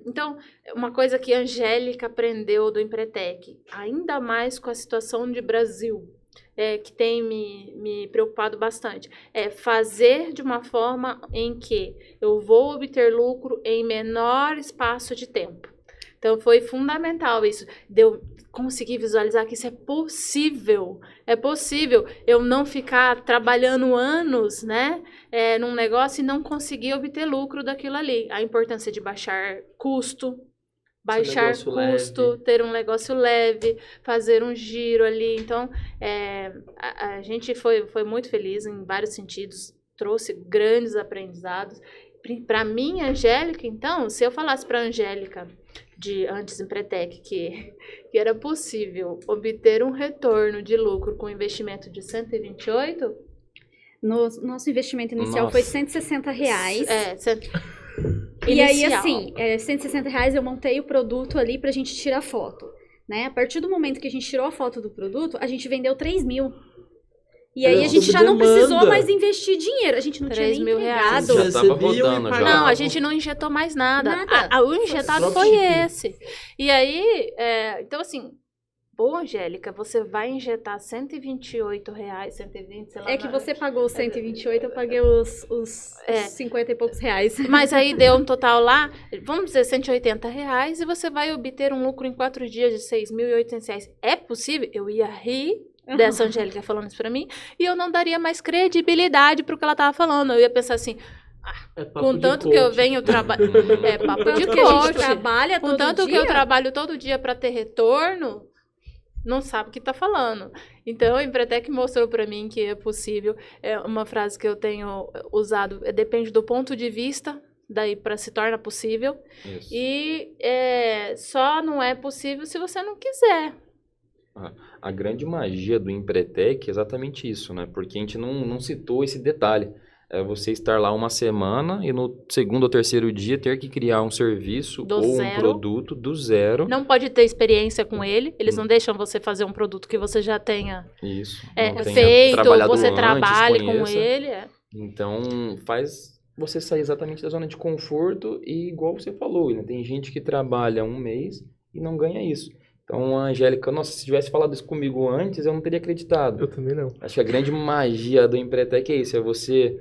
Então, uma coisa que a Angélica aprendeu do Empretec, ainda mais com a situação de Brasil, que tem me preocupado bastante, é fazer de uma forma em que eu vou obter lucro em menor espaço de tempo. Então, foi fundamental isso, de eu conseguir visualizar que isso é possível. É possível eu não ficar trabalhando anos, né, num negócio e não conseguir obter lucro daquilo ali. A importância de baixar custo, negócio leve. ter um negócio leve, fazer um giro ali. Então, a gente foi muito feliz em vários sentidos, trouxe grandes aprendizados. Para mim, Angélica, então, se eu falasse para a Angélica, antes Empretec, que era possível obter um retorno de lucro com investimento de 128... Nosso investimento inicial Nossa. foi R$160. E Inicial. aí, assim, R$160 eu montei o produto ali pra gente tirar foto, né? A partir do momento que a gente tirou a foto do produto, a gente vendeu 3 mil. E aí Era a gente sob já não precisou demanda. mais investir dinheiro. A gente não tinha 3 nem mil reais. entregado. Já tava Recebiam e rodando já. pagavam. Não, a gente não injetou mais nada. Nada. O injetado foi Dropshipping. esse. E aí, então assim, pô, Angélica, você vai injetar R$128, 120, sei lá. É que você pagou os 128, eu paguei os 50 e poucos reais. Mas aí deu um total lá, vamos dizer, R$180, e você vai obter um lucro em 4 dias de R$6.800. É possível? Eu ia rir dessa Angélica falando isso pra mim, e eu não daria mais credibilidade pro que ela tava falando. Eu ia pensar assim, com tanto que eu venho trabalhar... É papo Tanto de que a gente coach. trabalha Com todo tanto dia. que eu trabalho todo dia para ter retorno, não sabe o que tá falando. Então, a Empretec mostrou para mim que é possível. É uma frase que eu tenho usado, depende do ponto de vista, daí para se torna possível. Isso. E só não é possível se você não quiser. A grande magia do Empretec é exatamente isso, né? Porque a gente não citou esse detalhe. é você estar lá uma semana e no segundo ou terceiro dia ter que criar um serviço Do ou zero. um produto do zero. Não pode ter experiência com ele, eles não deixam você fazer um produto que você já tenha Isso. Não tenha feito, trabalhado você antes, trabalhe com conheça. ele. Então, faz você sair exatamente da zona de conforto e, igual você falou, né? Tem gente que trabalha um mês e não ganha isso. Então, a Angélica, nossa, se tivesse falado isso comigo antes, eu não teria acreditado. Eu também não. Acho que a grande magia do Empretec é isso, é você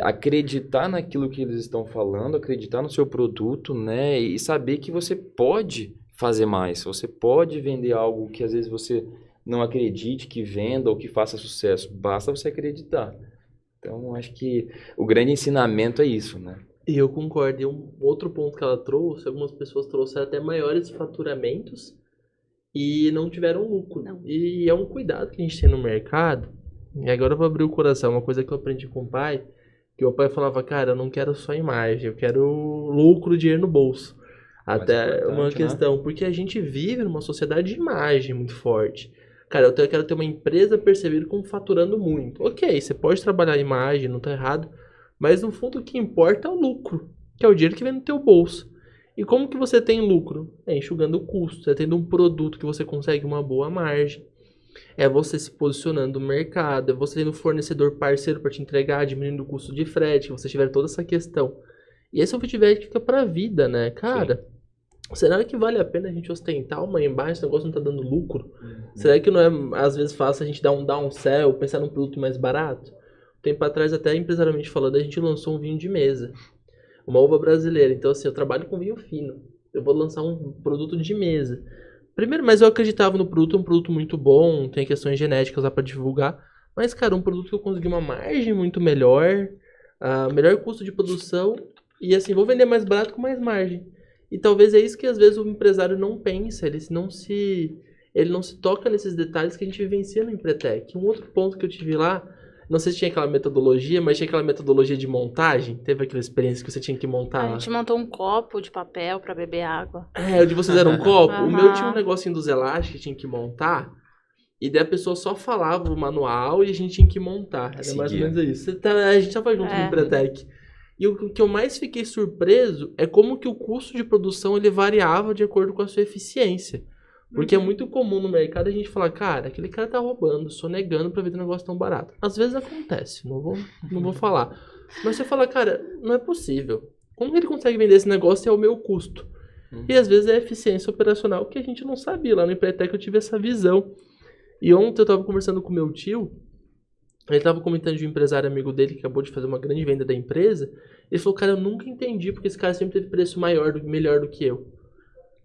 acreditar naquilo que eles estão falando, acreditar no seu produto, né? E saber que você pode fazer mais, você pode vender algo que às vezes você não acredite que venda ou que faça sucesso, basta você acreditar. Então, acho que o grande ensinamento é isso, né? E eu concordo. E um outro ponto que ela trouxe, algumas pessoas trouxeram até maiores faturamentos e não tiveram lucro. Não. E é um cuidado que a gente tem no mercado. E agora eu vou abrir o coração, uma coisa que eu aprendi com o pai, que o pai falava, cara, eu não quero só imagem, eu quero lucro, dinheiro no bolso. Mais Até importante, uma né? questão, porque a gente vive numa sociedade de imagem muito forte. Cara, eu quero ter uma empresa percebida como faturando muito. Ok, você pode trabalhar a imagem, não tá errado, mas no fundo o que importa é o lucro, que é o dinheiro que vem no teu bolso. E como que você tem lucro? É enxugando o custo, você tendo um produto que você consegue uma boa margem. É você se posicionando no mercado, é você tendo um fornecedor parceiro para te entregar, diminuindo o custo de frete, que você tiver toda essa questão. E esse é um feedback que fica pra vida, né? Cara, será que vale a pena a gente ostentar uma imagem, esse negócio não tá dando lucro? Será que não é, às vezes, fácil a gente dar um downsell, pensar num produto mais barato? Tempo atrás, até empresarialmente falando, a gente lançou um vinho de mesa. Uma uva brasileira. Então, assim, eu trabalho com vinho fino. Eu vou lançar um produto de mesa. Primeiro, mas eu acreditava no produto, é um produto muito bom, tem questões genéticas lá pra divulgar. Mas, cara, um produto que eu consegui uma margem muito melhor, melhor custo de produção, e assim, vou vender mais barato com mais margem. E talvez é isso que às vezes o empresário não pensa, ele não se toca nesses detalhes que a gente vivencia no Empretec. Um outro ponto que eu tive lá, não sei se tinha aquela metodologia, mas tinha aquela metodologia de montagem. Teve aquela experiência que você tinha que montar A lá. gente montou um copo de papel pra beber água. É, o de vocês era um copo. O meu Aham. tinha um negocinho dos elásticos que tinha que montar. E daí a pessoa só falava o manual e a gente tinha que montar. Era mais ou Seguia. menos isso. A gente tava junto no É. Empretec. E o que eu mais fiquei surpreso é como que o custo de produção ele variava de acordo com a sua eficiência. Porque é muito comum no mercado a gente falar, cara, aquele cara tá roubando, sonegando pra vender um negócio tão barato. Às vezes acontece, não vou falar. Mas você fala, cara, não é possível. Como que ele consegue vender esse negócio e é o meu custo? E às vezes é eficiência operacional que a gente não sabia. Lá no Empretec eu tive essa visão. E ontem eu tava conversando com meu tio, ele tava comentando de um empresário amigo dele que acabou de fazer uma grande venda da empresa. Ele falou, cara, eu nunca entendi porque esse cara sempre teve preço melhor do que eu.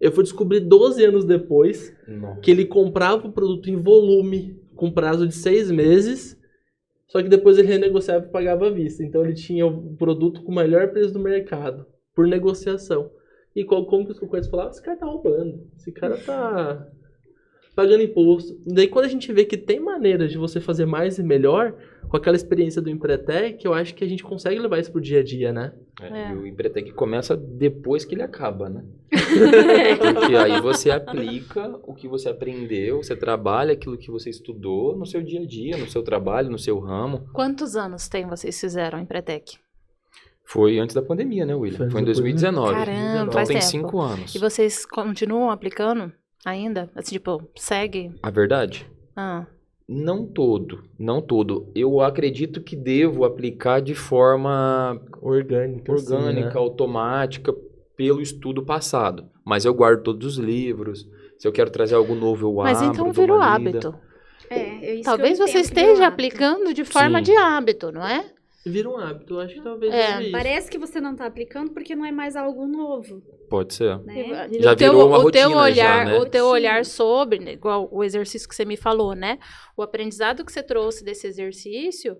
Eu fui descobrir 12 anos depois que ele comprava o produto em volume, com prazo de 6 meses, só que depois ele renegociava e pagava à vista. Então ele tinha o produto com o melhor preço do mercado, por negociação. E como que os concorrentes falavam? Esse cara tá roubando, esse cara tá pagando imposto. Daí quando a gente vê que tem maneiras de você fazer mais e melhor, com aquela experiência do Empretec, eu acho que a gente consegue levar isso pro dia a dia, né? E o Empretec começa depois que ele acaba, né? Porque aí você aplica o que você aprendeu, você trabalha aquilo que você estudou no seu dia a dia, no seu trabalho, no seu ramo. Quantos anos vocês fizeram em Empretec? Foi antes da pandemia, né, William? Foi em 2019. Caramba, Então faz tem tempo. 5 anos. E vocês continuam aplicando ainda? Assim, tipo, segue? A verdade? Ah, Não todo. Eu acredito que devo aplicar de forma Orgânica, assim, orgânica, né? automática, pelo estudo passado. Mas eu guardo todos os livros. Se eu quero trazer algo novo, eu mas abro, então dou virou uma lida. hábito. É isso Talvez que eu você entendo que virou esteja hábito. aplicando de forma Sim. de hábito, não é? Vira um hábito, eu acho que talvez É, seja isso. Parece que você não tá aplicando porque não é mais algo novo, Pode ser. né? Já virou uma rotina já, né? O teu Sim. olhar sobre, né, igual o exercício que você me falou, né? O aprendizado que você trouxe desse exercício,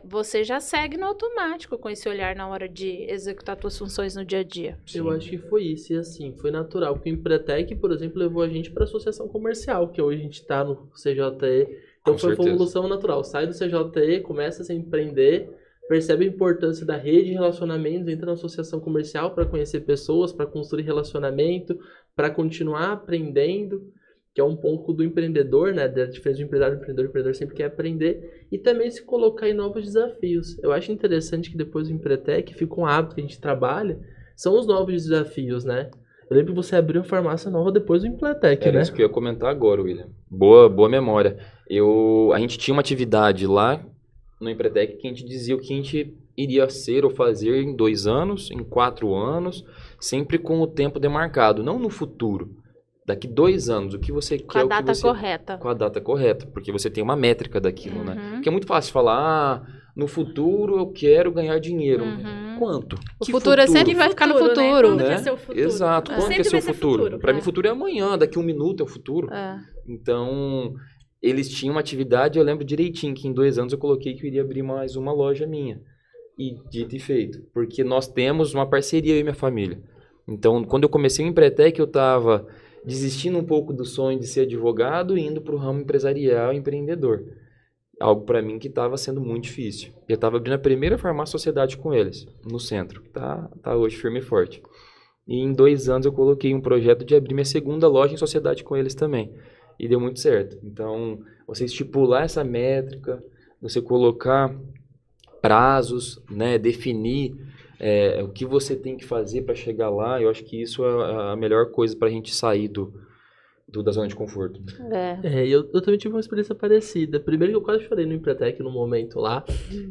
você já segue no automático com esse olhar na hora de executar suas funções no dia a dia. Eu acho que foi isso, e assim, foi natural. Porque o Empretec, por exemplo, levou a gente para a associação comercial, que hoje a gente está no CJE. Então Com foi uma certeza. evolução natural. Sai do CJE, começa a se empreender, percebe a importância da rede de relacionamentos, entra na associação comercial para conhecer pessoas, para construir relacionamento, para continuar aprendendo. que é um pouco do empreendedor, né? Da diferença do empresário e do empreendedor. O empreendedor sempre quer aprender e também se colocar em novos desafios. Eu acho interessante que depois do Empretec fica um hábito que a gente trabalha, são os novos desafios, né? Eu lembro que você abriu uma farmácia nova depois do Empretec, Era né? isso que eu ia comentar agora, William. Boa memória. A gente tinha uma atividade lá no Empretec que a gente dizia o que a gente iria ser ou fazer em 2 anos, em 4 anos, sempre com o tempo demarcado, não no futuro. Daqui 2 anos, o que você Com quer, a o que data você... correta. Com a data correta, porque você tem uma métrica daquilo, né? Uhum. Porque é muito fácil falar, no futuro eu quero ganhar dinheiro. Uhum. Quanto? O Que futuro é sempre vai ficar no Futuro, né? futuro. Quando que é né? seu futuro? Exato. Quando que é Sempre seu vai ser futuro? Para mim, é. futuro é amanhã, daqui 1 minuto é o futuro. É. Então, eles tinham uma atividade, eu lembro direitinho que em 2 anos eu coloquei que eu iria abrir mais uma loja minha. E dito e feito. Porque nós temos uma parceria, eu e minha família. Então, quando eu comecei o Empretec, eu estava desistindo um pouco do sonho de ser advogado e indo para o ramo empresarial e empreendedor. Algo para mim que estava sendo muito difícil. Eu estava abrindo a primeira farmácia sociedade com eles, no centro. Tá hoje firme e forte. E em 2 anos eu coloquei um projeto de abrir minha segunda loja em sociedade com eles também. E deu muito certo. Então, você estipular essa métrica, você colocar prazos, né, definir o que você tem que fazer para chegar lá, eu acho que isso é a melhor coisa para a gente sair da zona de conforto. Eu também tive uma experiência parecida. Primeiro que eu quase chorei no Empretec no momento lá,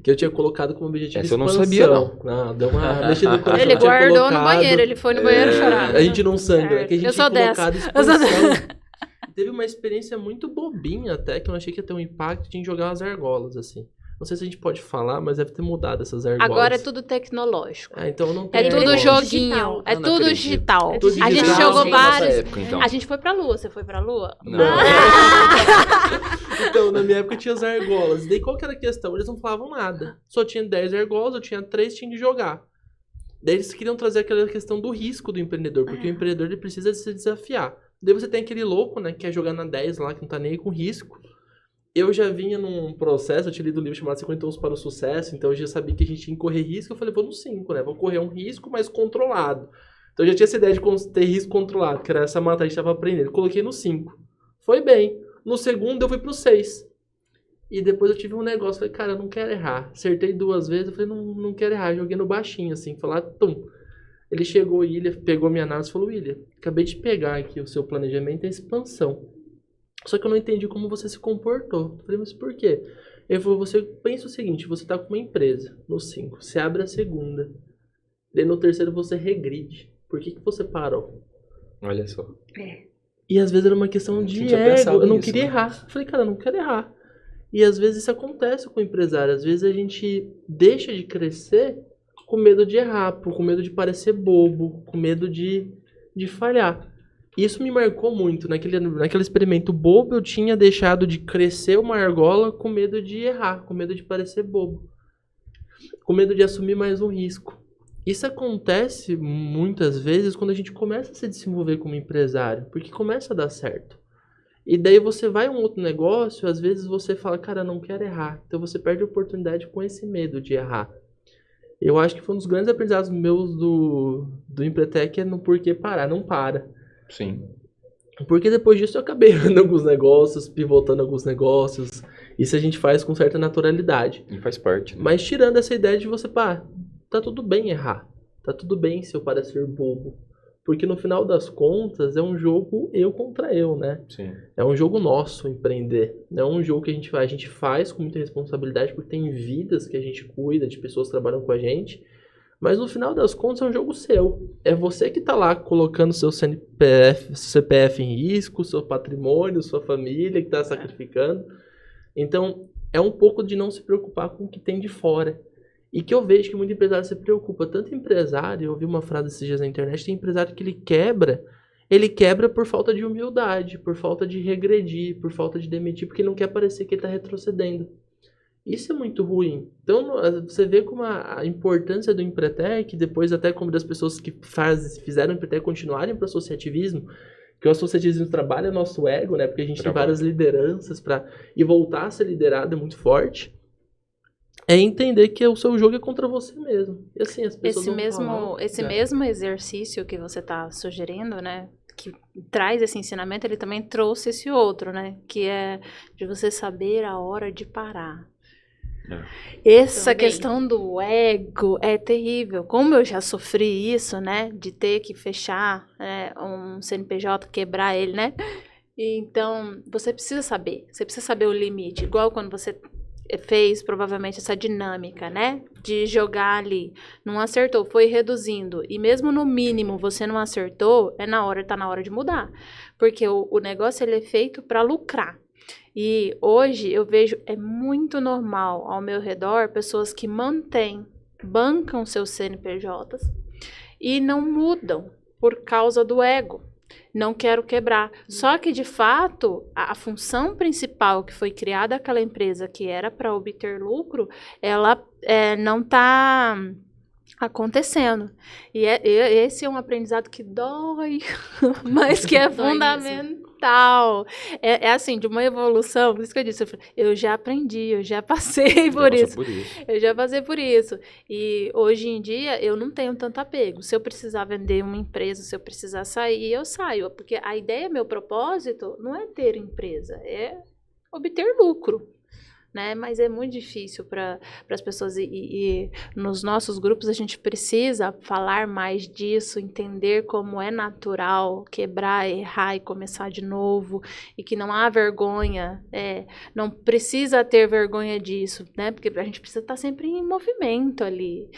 que eu tinha colocado como objetivo Essa eu não expansão. sabia, não. Não, deu uma mexida no coração. Ele Eu tinha guardou no colocado- banheiro, ele foi no banheiro chorar. A gente não sangra, é que a gente Eu sou tinha dessa. colocado Eu sou expansão. Teve uma experiência muito bobinha até, que eu achei que ia ter um impacto de jogar umas argolas, assim. Não sei se a gente pode falar, mas deve ter mudado essas argolas. Agora é tudo tecnológico. Então não É tem tudo argola. joguinho. É Eu não tudo acredito. digital. É tudo A gente digital. jogou Sim, nossa vários. época, então. A gente foi pra lua. Você foi pra lua? Não. Então, na minha época tinha as argolas. E daí qual que era a questão? Eles não falavam nada. Só tinha 10 argolas, eu tinha 3, tinha de jogar. Daí eles queriam trazer aquela questão do risco do empreendedor, porque o empreendedor ele precisa se desafiar. Daí você tem aquele louco, né, que quer jogar na 10 lá, que não tá nem aí com risco. Eu já vinha num processo, eu tinha lido um livro chamado 50 Tons para o Sucesso, então eu já sabia que a gente tinha que correr risco. Eu falei, vou no 5, né? Vou correr um risco, mas controlado. Então eu já tinha essa ideia de ter risco controlado, que era essa matéria que a gente estava aprendendo. Coloquei no 5. Foi bem. No segundo eu fui pro 6. E depois eu tive um negócio, falei, cara, eu não quero errar. Acertei 2 vezes, eu falei, não quero errar. Joguei no baixinho, assim, falei, ah, tum. Ele chegou, William, pegou minha análise e falou, William, acabei de pegar aqui o seu planejamento e a expansão. Só que eu não entendi como você se comportou. Eu falei, mas por quê? Ele falou, você pensa o seguinte, você tá com uma empresa no 5, você abre a segunda, daí no terceiro você regride. Por que você parou? Olha só. E às vezes era uma questão Eu de tinha ego, pensado eu não nisso, queria né? errar. Eu falei, cara, eu não quero errar. E às vezes isso acontece com o empresário. Às vezes a gente deixa de crescer com medo de errar, com medo de parecer bobo, com medo de falhar. Isso me marcou muito. Naquele experimento bobo, eu tinha deixado de crescer uma argola com medo de errar, com medo de parecer bobo, com medo de assumir mais um risco. Isso acontece muitas vezes quando a gente começa a se desenvolver como empresário, porque começa a dar certo. E daí você vai a um outro negócio, às vezes você fala, cara, não quero errar. Então você perde a oportunidade com esse medo de errar. Eu acho que foi um dos grandes aprendizados meus do Empretec é no porquê parar, não para. Sim. Porque depois disso eu acabei errando alguns negócios, pivotando alguns negócios. Isso a gente faz com certa naturalidade. E faz parte, né? Mas tirando essa ideia de você, pá, tá tudo bem errar. Tá tudo bem se eu parecer bobo. Porque no final das contas é um jogo eu contra eu, né? Sim. É um jogo nosso empreender. Não é um jogo que a gente faz com muita responsabilidade, porque tem vidas que a gente cuida, de pessoas que trabalham com a gente. Mas no final das contas é um jogo seu. É você que tá lá colocando seu CPF em risco, seu patrimônio, sua família que tá sacrificando. Então é um pouco de não se preocupar com o que tem de fora. E que eu vejo que muito empresário se preocupa. Tanto empresário, eu ouvi uma frase esses dias na internet, tem empresário que ele quebra por falta de humildade, por falta de regredir, por falta de demitir, porque ele não quer parecer que ele está retrocedendo. Isso é muito ruim. Então você vê como a importância do Empretec, depois até como das pessoas que fizeram o Empretec continuarem para o associativismo, que o associativismo trabalha nosso ego, né? Porque a gente tem várias lideranças e voltar a ser liderado é muito forte. É entender que o seu jogo é contra você mesmo. E assim, as pessoas Esse mesmo exercício que você está sugerindo, né? que traz esse ensinamento, ele também trouxe esse outro, né? Que é de você saber a hora de parar. Essa Também. questão do ego é terrível. Como eu já sofri isso, né? De ter que fechar um CNPJ, quebrar ele, né? Então, você precisa saber o limite. Igual quando você fez, provavelmente, essa dinâmica, né? De jogar ali. Não acertou, foi reduzindo. E mesmo no mínimo você não acertou, tá na hora de mudar. Porque o negócio, ele é feito para lucrar. E hoje eu vejo, é muito normal ao meu redor, pessoas que bancam seus CNPJs e não mudam por causa do ego. Não quero quebrar. Só que, de fato, a função principal que foi criada aquela empresa, que era para obter lucro, ela não está acontecendo. E esse é um aprendizado que dói, mas que é Dói fundamental. É assim, de uma evolução, por isso que eu disse, eu já aprendi, eu já passei por isso. Eu já passei por isso. E hoje em dia eu não tenho tanto apego. Se eu precisar vender uma empresa, se eu precisar sair, eu saio. Porque a ideia, meu propósito, não é ter empresa, é obter lucro. Né? Mas é muito difícil para as pessoas e nos nossos grupos a gente precisa falar mais disso, entender como é natural quebrar, errar e começar de novo, e que não há vergonha, não precisa ter vergonha disso, né? Porque a gente precisa estar sempre em movimento ali.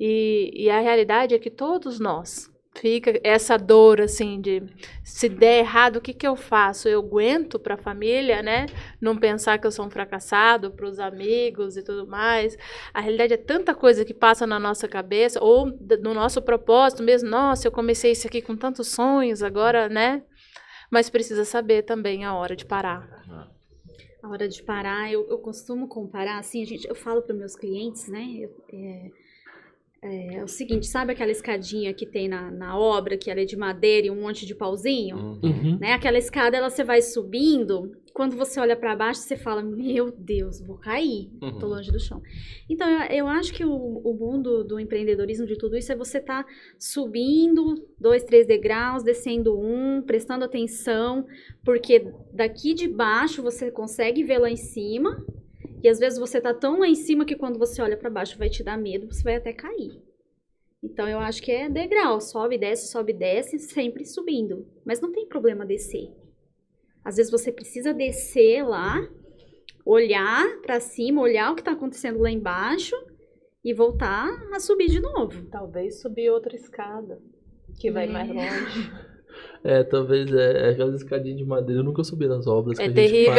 E a realidade é que todos nós fica essa dor, assim, de se der errado, o que eu faço? Eu aguento para a família, né? Não pensar que eu sou um fracassado, para os amigos e tudo mais. A realidade é tanta coisa que passa na nossa cabeça, ou no nosso propósito mesmo. Nossa, eu comecei isso aqui com tantos sonhos, agora, né? Mas precisa saber também a hora de parar. A hora de parar, eu costumo comparar, assim, eu falo para meus clientes, né? É o seguinte, sabe aquela escadinha que tem na obra, que ela é de madeira e um monte de pauzinho? Uhum. Né? Aquela escada, você vai subindo, quando você olha para baixo, você fala, meu Deus, vou cair, tô longe do chão. Então, eu acho que o mundo do empreendedorismo, de tudo isso, é você tá subindo 2, 3 degraus, descendo prestando atenção, porque daqui de baixo você consegue ver lá em cima. E às vezes você tá tão lá em cima que quando você olha para baixo vai te dar medo, você vai até cair. Então eu acho que é degrau, sobe, desce, sempre subindo. Mas não tem problema descer. Às vezes você precisa descer lá, olhar para cima, olhar o que tá acontecendo lá embaixo e voltar a subir de novo. Talvez subir outra escada, que vai mais longe. Talvez aquelas escadinhas de madeira eu nunca subi nas obras que a gente terrível,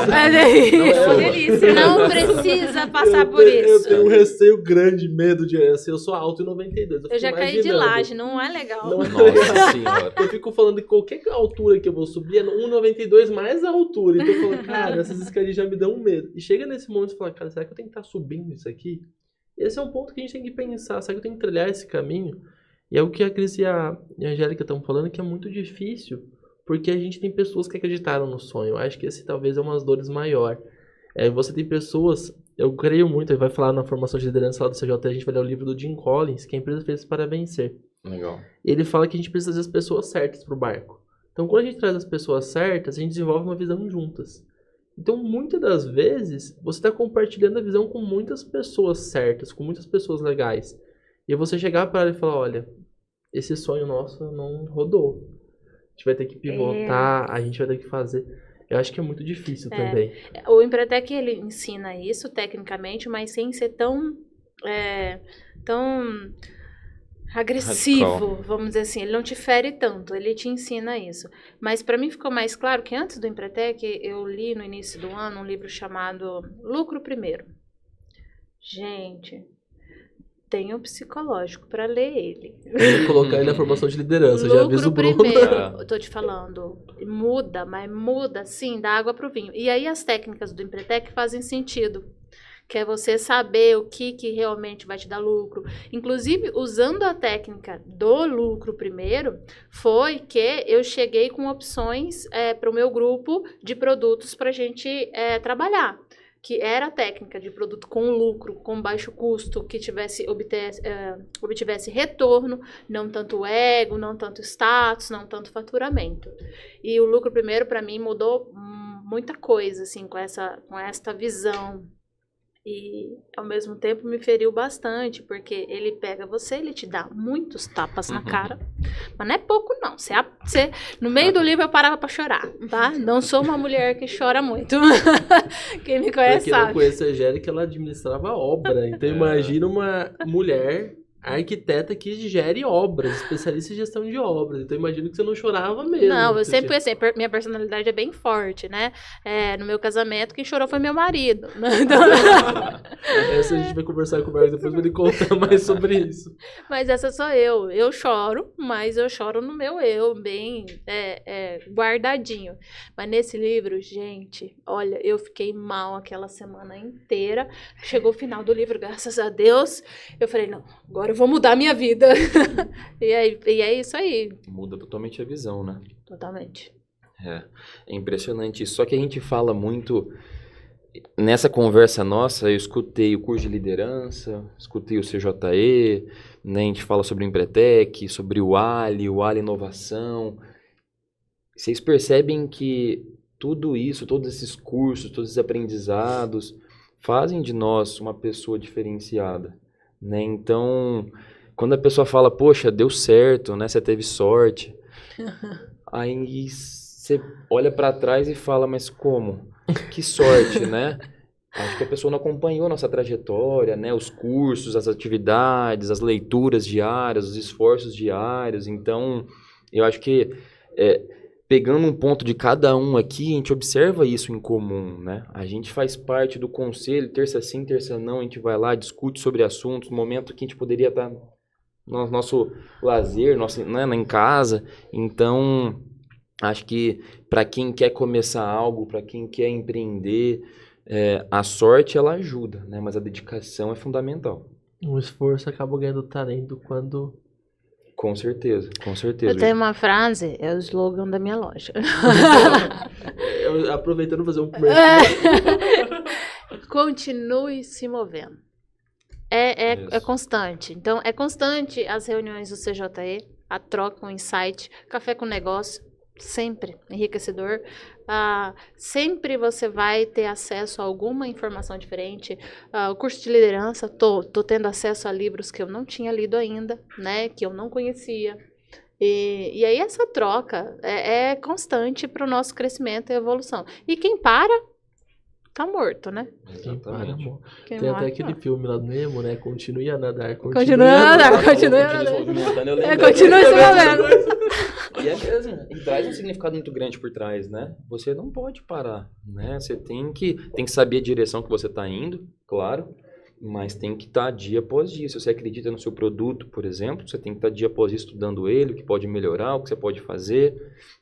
faz. é terrível. É uma delícia. Não precisa passar por Eu isso. tenho um receio grande, medo de... Assim, eu sou alto em 92. Eu já caí de laje, não é legal. Não é Nossa legal. senhora. Eu fico falando que qualquer altura que eu vou subir é 1,92 mais a altura. Então eu falo, cara, essas escadinhas já me dão medo. E chega nesse momento e fala, cara, será que eu tenho que estar subindo isso aqui? Esse é um ponto que a gente tem que pensar. Será que eu tenho que trilhar esse caminho? E é o que a Cris e a Angélica estão falando, que é muito difícil, porque a gente tem pessoas que acreditaram no sonho. Eu acho que esse talvez é uma das dores maior. Você tem pessoas, eu creio muito, ele vai falar na formação de liderança lá do CJ, a gente vai ler o livro do Jim Collins, que a empresa fez para vencer. Legal. Ele fala que a gente precisa trazer as pessoas certas para o barco. Então, quando a gente traz as pessoas certas, a gente desenvolve uma visão juntas. Então, muitas das vezes, você está compartilhando a visão com muitas pessoas certas, com muitas pessoas legais. E você chegar para ela e falar, olha, esse sonho nosso não rodou. A gente vai ter que pivotar, a gente vai ter que fazer. Eu acho que é muito difícil também. O Empretec, ele ensina isso tecnicamente, mas sem ser tão agressivo, radical. Vamos dizer assim. Ele não te fere tanto, ele te ensina isso. Mas para mim ficou mais claro que antes do Empretec, eu li no início do ano um livro chamado Lucro Primeiro. Gente, tem o psicológico para ler ele. Vou colocar ele na formação de liderança, já aviso o Bruno. Primeiro, eu tô te falando, muda, mas muda sim, da água pro vinho. E aí as técnicas do Empretec fazem sentido, que é você saber o que realmente vai te dar lucro. Inclusive, usando a técnica do lucro primeiro, foi que eu cheguei com opções para o meu grupo de produtos para a gente trabalhar. que era técnica de produto com lucro, com baixo custo, que obtivesse retorno, não tanto ego, não tanto status, não tanto faturamento. E o lucro primeiro, para mim, mudou muita coisa, assim, com esta visão. E, ao mesmo tempo, me feriu bastante, porque ele pega você, ele te dá muitos tapas na cara, mas não é pouco, não. No meio do livro, eu parava pra chorar, tá? Não sou uma mulher que chora muito. Quem me conhece Pra quem não sabe. conhece a Angélica, ela administrava obra. Então, imagina uma mulher arquiteta que gere obras, especialista em gestão de obras. Então, imagino que você não chorava mesmo. Não, eu Você sempre fui assim, minha personalidade é bem forte, né? No meu casamento, quem chorou foi meu marido. Então, Essa a gente vai conversar com o Marcos depois pra ele contar mais sobre isso. mas essa sou eu. Eu choro, mas eu choro no meu eu, bem guardadinho. Mas nesse livro, gente, olha, eu fiquei mal aquela semana inteira. Chegou o final do livro, graças a Deus. Eu falei, não, agora eu vou mudar a minha vida. E é isso aí. Muda totalmente a visão, né? Totalmente. É impressionante isso. Só que a gente fala muito... Nessa conversa nossa, eu escutei o curso de liderança, escutei o CJE, né? A gente fala sobre o Empretec, sobre o Ali Inovação. Vocês percebem que tudo isso, todos esses cursos, todos esses aprendizados fazem de nós uma pessoa diferenciada, né? Então, quando a pessoa fala, poxa, deu certo, né? Você teve sorte. Aí você olha pra trás e fala, mas como? Que sorte, né? Acho que a pessoa não acompanhou a nossa trajetória, né? Os cursos, as atividades, as leituras diárias, os esforços diários. Então, eu acho que pegando um ponto de cada um aqui, a gente observa isso em comum, né? A gente faz parte do conselho, terça sim, terça não, a gente vai lá, discute sobre assuntos, no momento que a gente poderia estar no nosso lazer, né, em casa. Então, acho que para quem quer começar algo, para quem quer empreender, a sorte ela ajuda, né? Mas a dedicação é fundamental. Um esforço acaba ganhando talento quando... Com certeza, com certeza. Eu tenho uma frase, é o slogan da minha loja. Aproveitando fazer um comercial. Continue se movendo. É Isso. constante. Então, é constante as reuniões do CJE, a troca, o insight, café com negócio, sempre enriquecedor. Sempre você vai ter acesso a alguma informação diferente. O curso de liderança, tô tendo acesso a livros que eu não tinha lido ainda, né, que eu não conhecia. E aí essa troca é constante para o nosso crescimento e evolução. E quem para, tá morto, né? Exatamente. Quem Tem até morre, aquele tá. filme lá do Nemo, né? Continue a nadar. Continue a nadar, continue a nadar. Continue se movendo. E é mesmo, e traz um significado muito grande por trás, né? Você não pode parar, né? Você tem que saber a direção que você está indo, claro, mas tem que estar dia após dia. Se você acredita no seu produto, por exemplo, você tem que estar dia após dia estudando ele, o que pode melhorar, o que você pode fazer,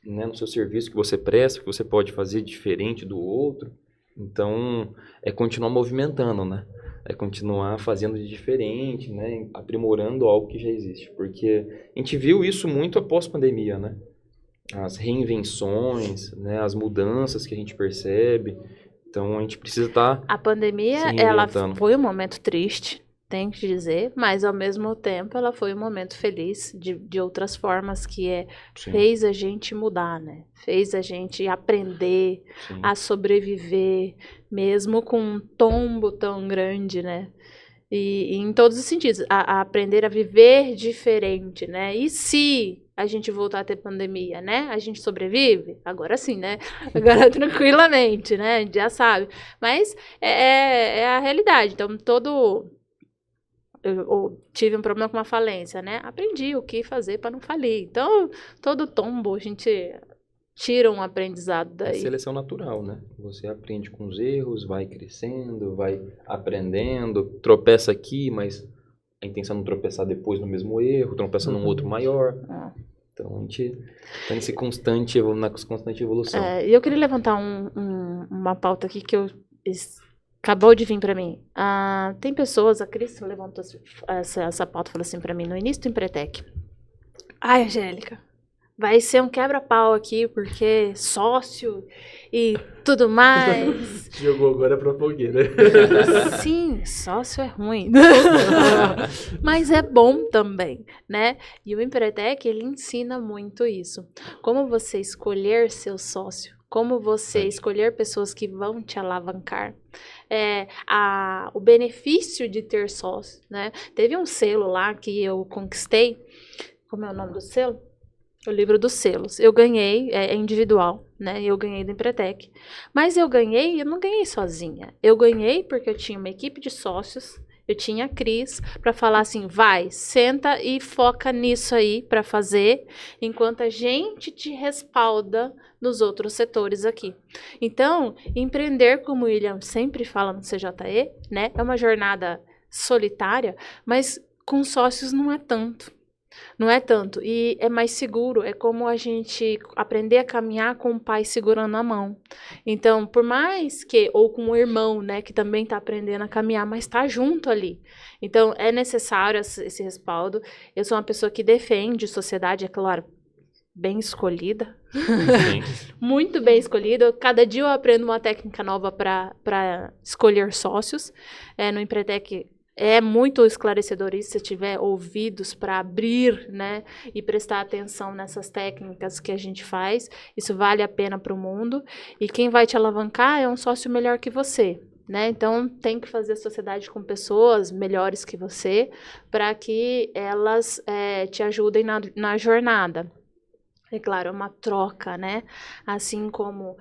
né? No seu serviço que você presta, o que você pode fazer diferente do outro. Então, é continuar movimentando, né? É continuar fazendo de diferente, né? Aprimorando algo que já existe. Porque a gente viu isso muito após pandemia, né? As reinvenções, né? As mudanças que a gente percebe. Então, a gente precisa estar... A pandemia, se ela reinventando. foi um momento triste, tenho que dizer, mas ao mesmo tempo ela foi um momento feliz de outras formas que Sim, fez a gente mudar, né? Fez a gente aprender sim. a sobreviver, mesmo com um tombo tão grande, né? E em todos os sentidos, a aprender a viver diferente, né? E se a gente voltar a ter pandemia, né? A gente sobrevive? Agora sim, né? Agora tranquilamente, né? A gente já sabe. Mas é a realidade. Então, eu tive um problema com uma falência, né? Aprendi o que fazer para não falir. Então, todo tombo a gente tira um aprendizado É daí. seleção natural, né? Você aprende com os erros, vai crescendo, vai aprendendo, tropeça aqui, mas a intenção é não tropeçar depois no mesmo erro, tropeça num outro maior. Ah. Então a gente está nessa constante evolução. E eu queria levantar uma pauta aqui que acabou de vir para mim. Tem pessoas, a Cris levantou essa pauta e falou assim para mim no início do Empretec. Ai, Angélica, vai ser um quebra-pau aqui, porque sócio e tudo mais. Jogou agora pra fogueira. Sim, sócio é ruim. Mas é bom também, né? E o Empretec, ele ensina muito isso. Como você escolher seu sócio, como você escolher pessoas que vão te alavancar. O benefício de ter sócio, né? Teve um selo lá que eu conquistei. Como é o nome do selo? O livro dos selos. Eu ganhei, é individual, né? Eu ganhei do Empretec. Mas eu não ganhei sozinha. Eu ganhei porque eu tinha uma equipe de sócios, eu tinha a Cris para falar assim, vai, senta e foca nisso aí para fazer, enquanto a gente te respalda nos outros setores aqui. Então, empreender, como o William sempre fala no CJE, né? É uma jornada solitária, mas com sócios não é tanto. Não é tanto, e é mais seguro, é como a gente aprender a caminhar com o pai segurando a mão. Então, por mais que, ou com o irmão, né, que também está aprendendo a caminhar, mas está junto ali. Então, é necessário esse respaldo. Eu sou uma pessoa que defende sociedade, é claro, bem escolhida. Muito bem escolhida. Cada dia eu aprendo uma técnica nova para escolher sócios. No Empretec, é muito esclarecedor isso, se tiver ouvidos para abrir, né, e prestar atenção nessas técnicas que a gente faz. Isso vale a pena para o mundo. E quem vai te alavancar é um sócio melhor que você, né? Então, tem que fazer sociedade com pessoas melhores que você para que elas te ajudem na jornada. É claro, é uma troca, né? Assim como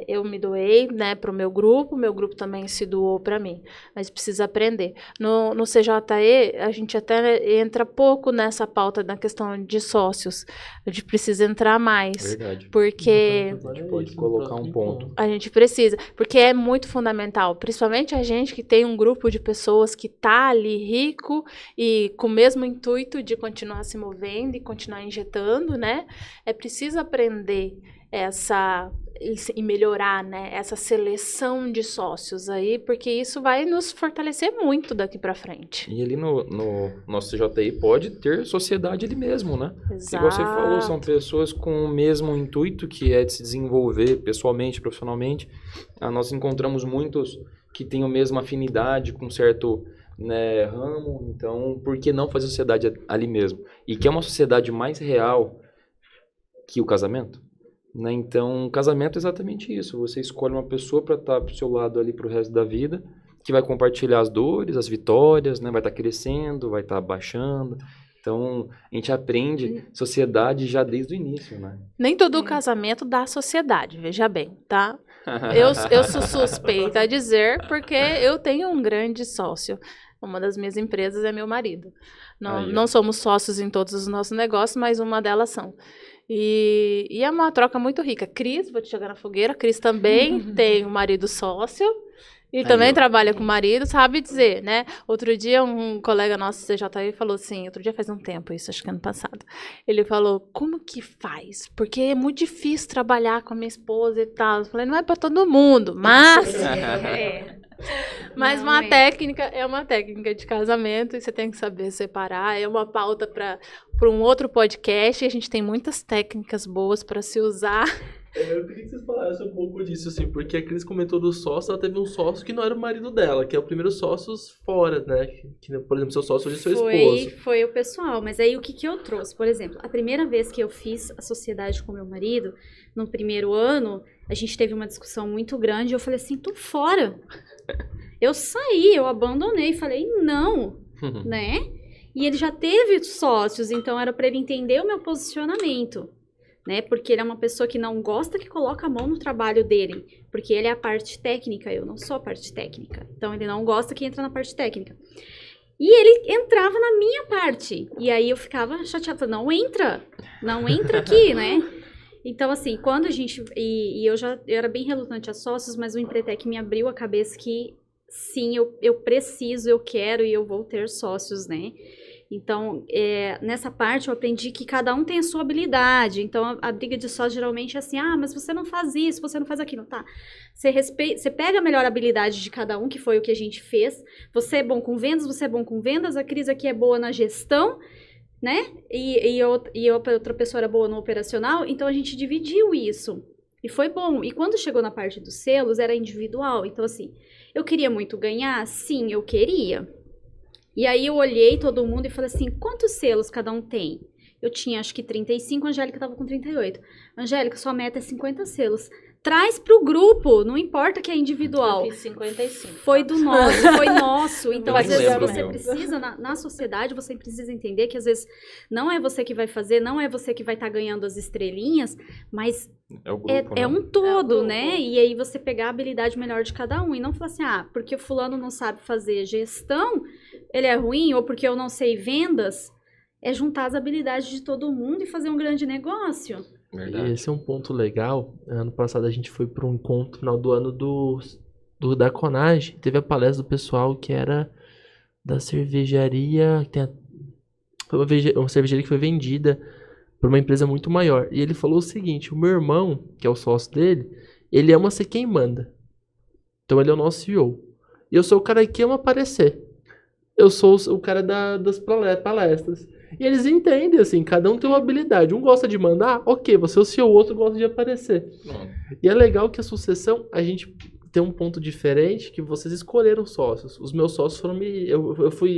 eu me doei, né, para o meu grupo também se doou para mim. Mas precisa aprender. No CJE, a gente até entra pouco nessa pauta da questão de sócios. A gente precisa entrar mais. Verdade. Porque A gente pode colocar um ponto. a gente precisa, porque é muito fundamental, principalmente a gente que tem um grupo de pessoas que tá ali rico e com o mesmo intuito de continuar se movendo e continuar injetando, né? É preciso aprender e melhorar, né, essa seleção de sócios aí, porque isso vai nos fortalecer muito daqui para frente. E ali no nosso CJI pode ter sociedade ali mesmo, né? Exato. Igual você falou, são pessoas com o mesmo intuito, que é de se desenvolver pessoalmente, profissionalmente. Nós encontramos muitos que têm a mesma afinidade com certo, né, ramo, então por que não fazer sociedade ali mesmo? E que é uma sociedade mais real que o casamento, né? Então, o casamento é exatamente isso. Você escolhe uma pessoa para estar pro seu lado ali pro resto da vida, que vai compartilhar as dores, as vitórias, né? Vai estar crescendo, vai estar baixando. Então, a gente aprende sociedade já desde o início, né? Nem todo casamento dá sociedade, veja bem, tá? Eu sou suspeita a dizer, porque eu tenho um grande sócio. Uma das minhas empresas é meu marido. Não somos sócios em todos os nossos negócios, mas uma delas são. E é uma troca muito rica. Cris, vou te jogar na fogueira. Cris também tem um marido sócio. E também trabalha com o marido, sabe dizer, né? Outro dia, um colega nosso do CJI falou assim, outro dia faz um tempo isso, acho que ano passado. Ele falou, como que faz? Porque é muito difícil trabalhar com a minha esposa e tal. Eu falei, não é para todo mundo, mas... Mas técnica é uma técnica de casamento e você tem que saber separar. É uma pauta para um outro podcast. E a gente tem muitas técnicas boas para se usar. Eu queria que vocês falassem um pouco disso, assim, porque a Cris comentou do sócio, ela teve um sócio que não era o marido dela, que é o primeiro sócio fora, né? Que, por exemplo, seu sócio hoje é seu esposo. Foi o pessoal, mas aí o que eu trouxe? Por exemplo, a primeira vez que eu fiz a sociedade com meu marido, no primeiro ano, a gente teve uma discussão muito grande e eu falei assim, tô fora. Eu saí, eu abandonei, falei, não, né? E ele já teve sócios, então era para ele entender o meu posicionamento, né? Porque ele é uma pessoa que não gosta que coloca a mão no trabalho dele, porque ele é a parte técnica, eu não sou a parte técnica. Então ele não gosta que entra na parte técnica. E ele entrava na minha parte, e aí eu ficava chateada, não entra aqui, né? Então, assim, quando a gente... eu era bem relutante a sócios, mas o Empretec me abriu a cabeça que, sim, eu preciso, eu quero e eu vou ter sócios, né? Então, nessa parte eu aprendi que cada um tem a sua habilidade. Então, a briga de sócio geralmente é assim, mas você não faz isso, você não faz aquilo, tá? Você pega a melhor habilidade de cada um, que foi o que a gente fez. Você é bom com vendas, a Cris aqui é boa na gestão. né? E outra pessoa era boa no operacional, então a gente dividiu isso. E foi bom. E quando chegou na parte dos selos, era individual. Então, assim, eu queria muito ganhar? Sim, eu queria. E aí eu olhei todo mundo e falei assim, quantos selos cada um tem? Eu tinha acho que 35, a Angélica estava com 38. Angélica, sua meta é 50 selos. Traz pro grupo, não importa que é individual. Eu fiz 55. Foi do nosso, foi nosso. Então, Eu às nem vezes, lembro você meu. precisa, na sociedade, você precisa entender que às vezes não é você que vai fazer, não é você que vai estar ganhando as estrelinhas, mas É o grupo, né? é um todo, grupo. né? E aí você pegar a habilidade melhor de cada um. E não falar assim, porque o fulano não sabe fazer gestão, ele é ruim, ou porque eu não sei vendas. É juntar as habilidades de todo mundo e fazer um grande negócio. E Verdade. esse é um ponto legal. Ano passado a gente foi para um encontro, final do ano da Conage. Teve a palestra do pessoal que era da cervejaria. Foi uma cervejaria que foi vendida para uma empresa muito maior. E ele falou o seguinte: o meu irmão, que é o sócio dele, ele ama ser quem manda. Então ele é o nosso CEO. E eu sou o cara que ama aparecer. Eu sou o cara das palestras. E eles entendem, assim, cada um tem uma habilidade. Um gosta de mandar, ok, você é o CEO, o outro gosta de aparecer. E é legal que a sucessão, a gente tem um ponto diferente, que vocês escolheram sócios. Os meus sócios foram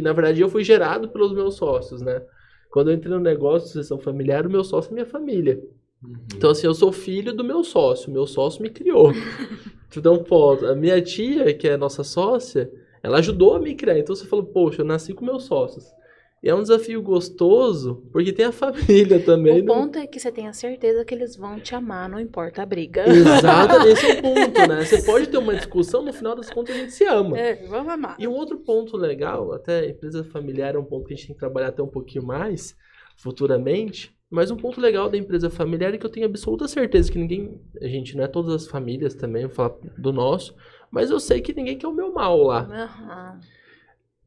na verdade, eu fui gerado pelos meus sócios, né? Quando eu entrei no negócio de sucessão familiar, o meu sócio é minha família. Então, assim, eu sou filho do meu sócio me criou. Então, pô, a minha tia, que é nossa sócia, ela ajudou a me criar. Então, você falou, poxa, eu nasci com meus sócios. E é um desafio gostoso, porque tem a família também. O ponto é que você tenha certeza que eles vão te amar, não importa a briga. Exato, esse é o ponto, né? Você pode ter uma discussão, no final das contas a gente se ama. Vamos amar. E um outro ponto legal, até empresa familiar é um ponto que a gente tem que trabalhar até um pouquinho mais, futuramente, mas um ponto legal da empresa familiar é que eu tenho absoluta certeza que a gente não é todas as famílias também, vou falar do nosso, mas eu sei que ninguém quer o meu mal lá. Aham.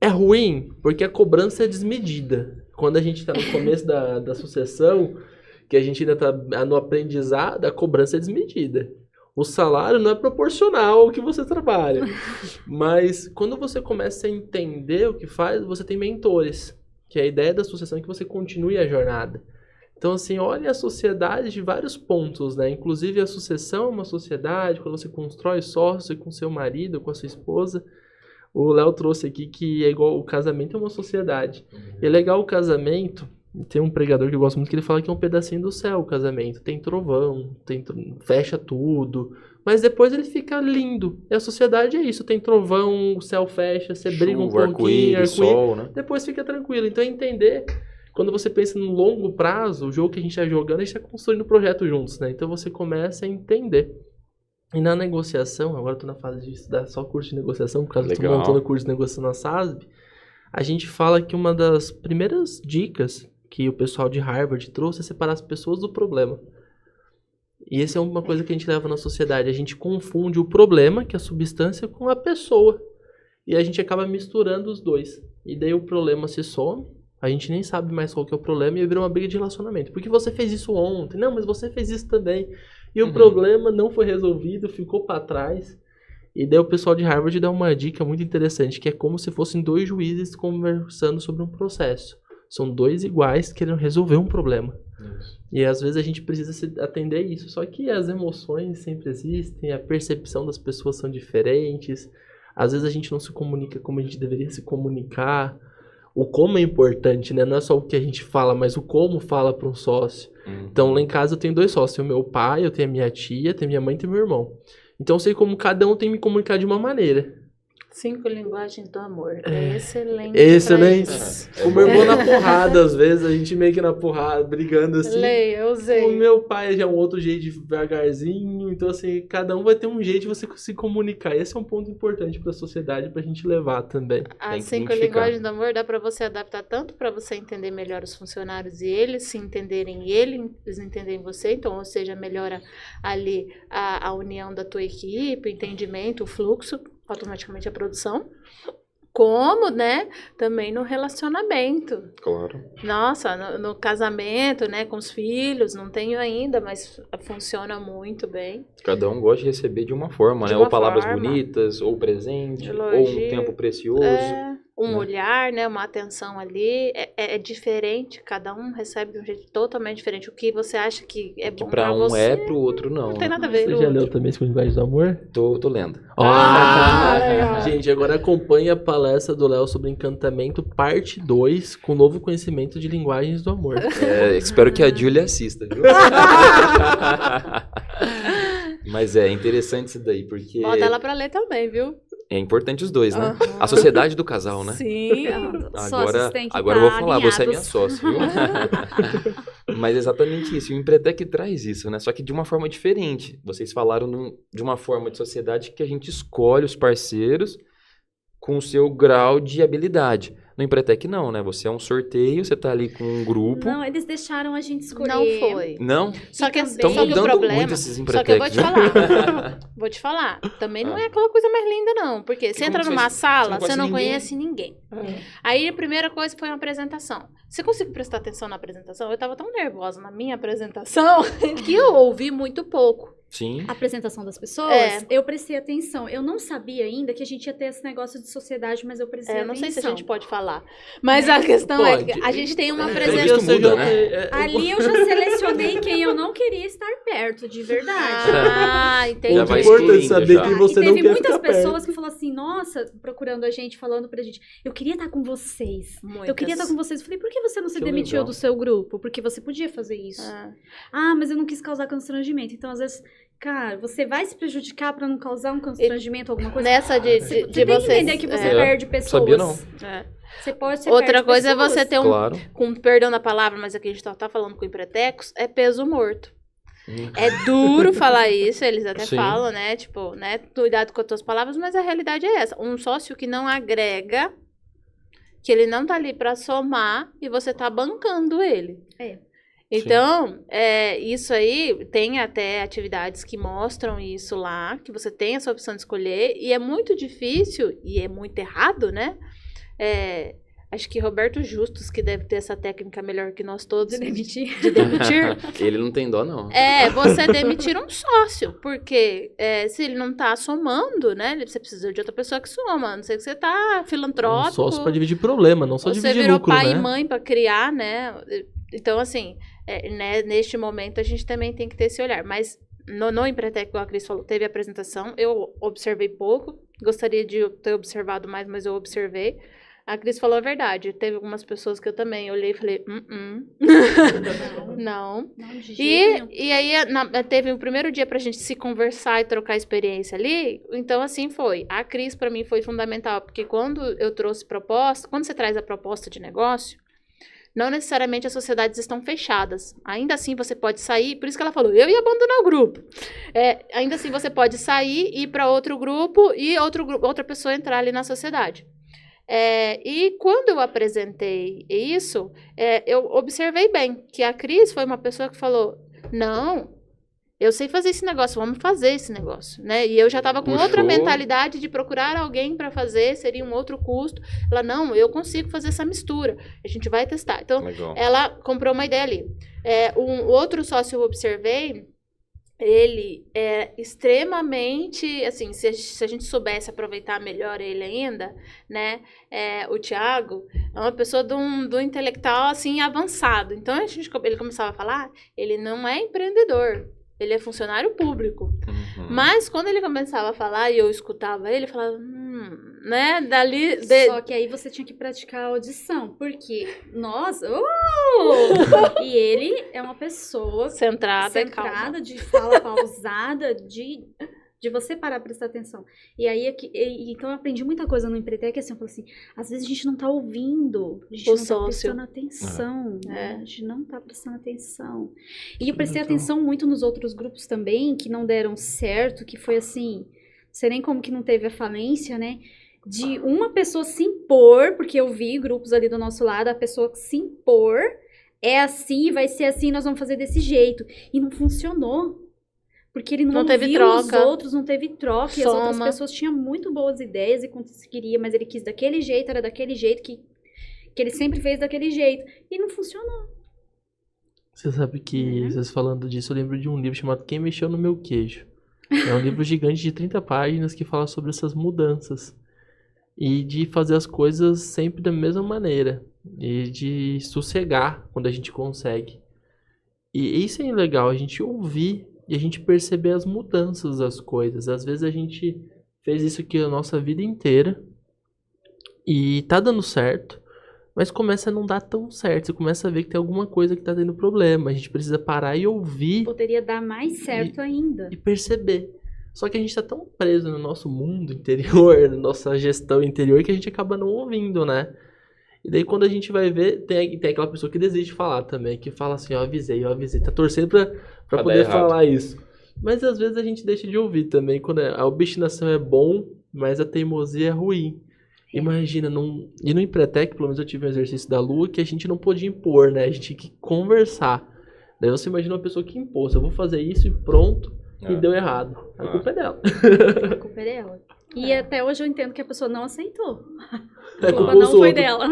É ruim, porque a cobrança é desmedida. Quando a gente está no começo da sucessão, que a gente ainda está no aprendizado, a cobrança é desmedida. O salário não é proporcional ao que você trabalha. Mas quando você começa a entender o que faz, você tem mentores. Que a ideia da sucessão é que você continue a jornada. Então, assim, olha a sociedade de vários pontos, né? Inclusive, a sucessão é uma sociedade, quando você constrói sócio com seu marido, com a sua esposa. O Léo trouxe aqui que é igual o casamento é uma sociedade. E é legal o casamento, tem um pregador que eu gosto muito que ele fala que é um pedacinho do céu o casamento. Tem trovão, fecha tudo, mas depois ele fica lindo. E a sociedade é isso, tem trovão, o céu fecha, você briga um pouquinho, arco-íris, sol, né? depois fica tranquilo. Então é entender, quando você pensa no longo prazo, o jogo que a gente está jogando, a gente está construindo o projeto juntos, né? Então você começa a entender. E na negociação, agora eu tô na fase de estudar só curso de negociação, por causa que eu tô Legal. montando curso de negociação na SASB, a gente fala que uma das primeiras dicas que o pessoal de Harvard trouxe é separar as pessoas do problema. E essa é uma coisa que a gente leva na sociedade, a gente confunde o problema, que é a substância, com a pessoa. E a gente acaba misturando os dois. E daí o problema se some, a gente nem sabe mais qual que é o problema e vira uma briga de relacionamento. Porque você fez isso ontem, não, mas você fez isso também. E o problema não foi resolvido, ficou para trás. E daí o pessoal de Harvard dá uma dica muito interessante, que é como se fossem dois juízes conversando sobre um processo. São dois iguais querendo resolver um problema. Isso. E às vezes a gente precisa atender isso. Só que as emoções sempre existem, a percepção das pessoas são diferentes. Às vezes a gente não se comunica como a gente deveria se comunicar. O como é importante, né? Não é só o que a gente fala, mas o como fala para um sócio. Então, lá em casa eu tenho dois sócios. Tenho meu pai, eu tenho a minha tia, tenho minha mãe e tenho meu irmão. Então, eu sei como cada um tem que me comunicar de uma maneira. 5 linguagens do amor. É excelente. Excelente. pra isso. O meu irmão na porrada, às vezes, a gente meio que na porrada, brigando assim. Leia, eu usei. O meu pai já é um outro jeito devagarzinho. Então, assim, cada um vai ter um jeito de você se comunicar. Esse é um ponto importante para a sociedade, pra gente levar também. As Tem que 5 identificar. linguagens do amor dá para você adaptar tanto para você entender melhor os funcionários e eles se entenderem eles entenderem você, então, ou seja, melhora ali a união da tua equipe, o entendimento, o fluxo, automaticamente a produção, como, né, também no relacionamento. Claro. Nossa, no casamento, né, com os filhos, não tenho ainda, mas funciona muito bem. Cada um gosta de receber de uma forma, De né? uma Ou palavras forma. bonitas, ou presente, ou um Elogio. tempo precioso. É, um né? olhar, né, uma atenção ali, é diferente, cada um recebe de um jeito totalmente diferente. O que você acha que é Que bom pra pra um você, pro outro não. não tem Né? nada a ver. Você o já outro. leu também esse Linguagem do Amor? Tô lendo. Ah, Gente, agora acompanhe a palestra do Léo sobre encantamento, parte 2, com novo conhecimento de linguagens do amor. Espero que a Julia assista, viu? Mas é interessante isso daí, porque Bota ela pra ler também, viu? é importante os dois, né? Aham. A sociedade do casal, né? Sim. Sócios têm que Agora eu vou tá falar, você é minha alinhados. sócia, viu? Mas exatamente isso. E o Empretec traz isso, né? Só que de uma forma diferente. Vocês falaram de uma forma de sociedade que a gente escolhe os parceiros com o seu grau de habilidade. No Empretec não, né? Você é um sorteio, você tá ali com um grupo. Não, eles deixaram a gente escolher. Não foi. Não? Só que, também- Estão só que o mudando problema... muito esses Só que eu vou Empretecs, te né? falar. Vou te falar. Também não é aquela coisa mais linda, não. Porque você como entra que numa você sala, não você não conhece conhece ninguém. Aí a primeira coisa foi uma apresentação. Você conseguiu prestar atenção na apresentação? Eu tava tão nervosa na minha apresentação que eu ouvi muito pouco. Sim. A apresentação das pessoas, É. eu prestei atenção. Eu não sabia ainda que a gente ia ter esse negócio de sociedade, mas eu prestei Eu não sei se a atenção. gente pode falar. Mas a questão é Pode. que a gente tem uma Pelo visto apresentação. muda, né? Ali eu já selecionei quem eu não queria estar perto, de verdade. Ah, entendi. Já vai O importante é excluindo, saber já. que você e não teve quer muitas ficar perto. pessoas que falaram assim, nossa, procurando a gente, falando pra gente, eu queria estar com vocês. Eu queria estar com vocês. Eu falei, por que você não se Que demitiu legal. do seu grupo? Porque você podia fazer isso. Ah, mas eu não quis causar constrangimento. Então, às vezes, cara, você vai se prejudicar pra não causar um constrangimento, alguma coisa? Nessa de Você de tem que vocês. entender que você É. perde pessoas. Sabia não. É. Você pode ser Outra perde coisa é pessoas. você ter um, Claro. com perdão da palavra, mas aqui a gente tá falando com empretecos, é peso morto. É duro falar isso, eles até Sim. falam, né? Tipo, né? Cuidado com as tuas palavras, mas a realidade é essa. Um sócio que não agrega, que ele não tá ali pra somar e você tá bancando ele. É. Então, isso aí, tem até atividades que mostram isso lá, que você tem essa opção de escolher, e é muito difícil, e é muito errado, né? Acho que Roberto Justus, que deve ter essa técnica melhor que nós todos, De demitir. de demitir, Ele não tem dó, não. você demitir um sócio, porque se ele não tá somando, né, você precisa de outra pessoa que soma, a não sei que você tá Um filantrópico, sócio pra dividir problema, não só você dividir virou lucro, pai né? e mãe pra criar, né, então assim, né, neste momento a gente também tem que ter esse olhar, mas no Empretec, igual a Cris falou, teve apresentação, eu observei pouco, gostaria de ter observado mais, mas eu observei. A Cris falou a verdade. Teve algumas pessoas que eu também olhei e falei, não. Não, de jeito nenhum. E aí teve o primeiro dia pra gente se conversar e trocar experiência ali. Então, assim foi. A Cris, pra mim, foi fundamental. Porque quando eu trouxe proposta, quando você traz a proposta de negócio, não necessariamente as sociedades estão fechadas. Ainda assim, você pode sair. Por isso que ela falou, eu ia abandonar o grupo. Ainda assim, você pode sair, ir para outro grupo e outra pessoa entrar ali na sociedade. E quando eu apresentei isso, eu observei bem que a Cris foi uma pessoa que falou, não, eu sei fazer esse negócio, vamos fazer esse negócio, né? E eu já estava com outra Puxou. mentalidade de procurar alguém para fazer, seria um outro custo. Ela, não, eu consigo fazer essa mistura, a gente vai testar. Então, Legal. ela comprou uma ideia ali. Um outro sócio eu observei, ele é extremamente, assim, se a gente soubesse aproveitar melhor ele ainda, né, o Thiago é uma pessoa de um intelectual, assim, avançado. Então, ele começava a falar, ele não é empreendedor, ele é funcionário público. Uhum. Mas, quando ele começava a falar e eu escutava ele, eu falava, né, dali... Só que aí você tinha que praticar a audição, porque nós... e ele é uma pessoa Centrada, calma. centrada, de fala pausada, de você parar pra prestar atenção. E aí, então eu aprendi muita coisa no Empretec, assim, eu falei assim, às vezes a gente não tá ouvindo, a gente O não tá sócio. prestando atenção, né? A gente não tá prestando atenção. E eu prestei Então. atenção muito nos outros grupos também, que não deram certo, que foi assim, sei nem como que não teve a falência, né? De uma pessoa se impor, porque eu vi grupos ali do nosso lado, a pessoa se impor, é assim, vai ser assim, nós vamos fazer desse jeito. E não funcionou. Porque ele não ouviu teve troca. os outros, não teve troca. E as outras Soma. pessoas tinham muito boas ideias e conseguiria, mas ele quis daquele jeito, era daquele jeito que ele sempre fez daquele jeito. E não funcionou. Você sabe que, vocês falando disso, eu lembro de um livro chamado Quem Mexeu no Meu Queijo. É um livro gigante de 30 páginas que fala sobre essas mudanças. e de fazer as coisas sempre da mesma maneira e de sossegar quando a gente consegue. E isso é legal, a gente ouvir e a gente perceber as mudanças das coisas. Às vezes a gente fez isso aqui a nossa vida inteira e tá dando certo, mas começa a não dar tão certo. Você começa a ver que tem alguma coisa que tá tendo problema. A gente precisa parar e ouvir Poderia dar mais certo ainda. e perceber. Só que a gente tá tão preso no nosso mundo interior, na nossa gestão interior, que a gente acaba não ouvindo, né? E daí quando a gente vai ver, tem aquela pessoa que desiste de falar também, que fala assim, eu avisei, tá torcendo pra Pra poder dar errado. falar isso. Mas às vezes a gente deixa de ouvir também, quando a obstinação é bom, mas a teimosia é ruim. Imagina, e no Empretec, pelo menos eu tive um exercício da Lua que a gente não podia impor, né? A gente tinha que conversar. Daí você imagina uma pessoa que impôs, eu vou fazer isso e pronto, e deu errado. A culpa é dela. A culpa é dela. E até hoje eu entendo que a pessoa não aceitou. É A culpa culpa não dos foi outros. dela.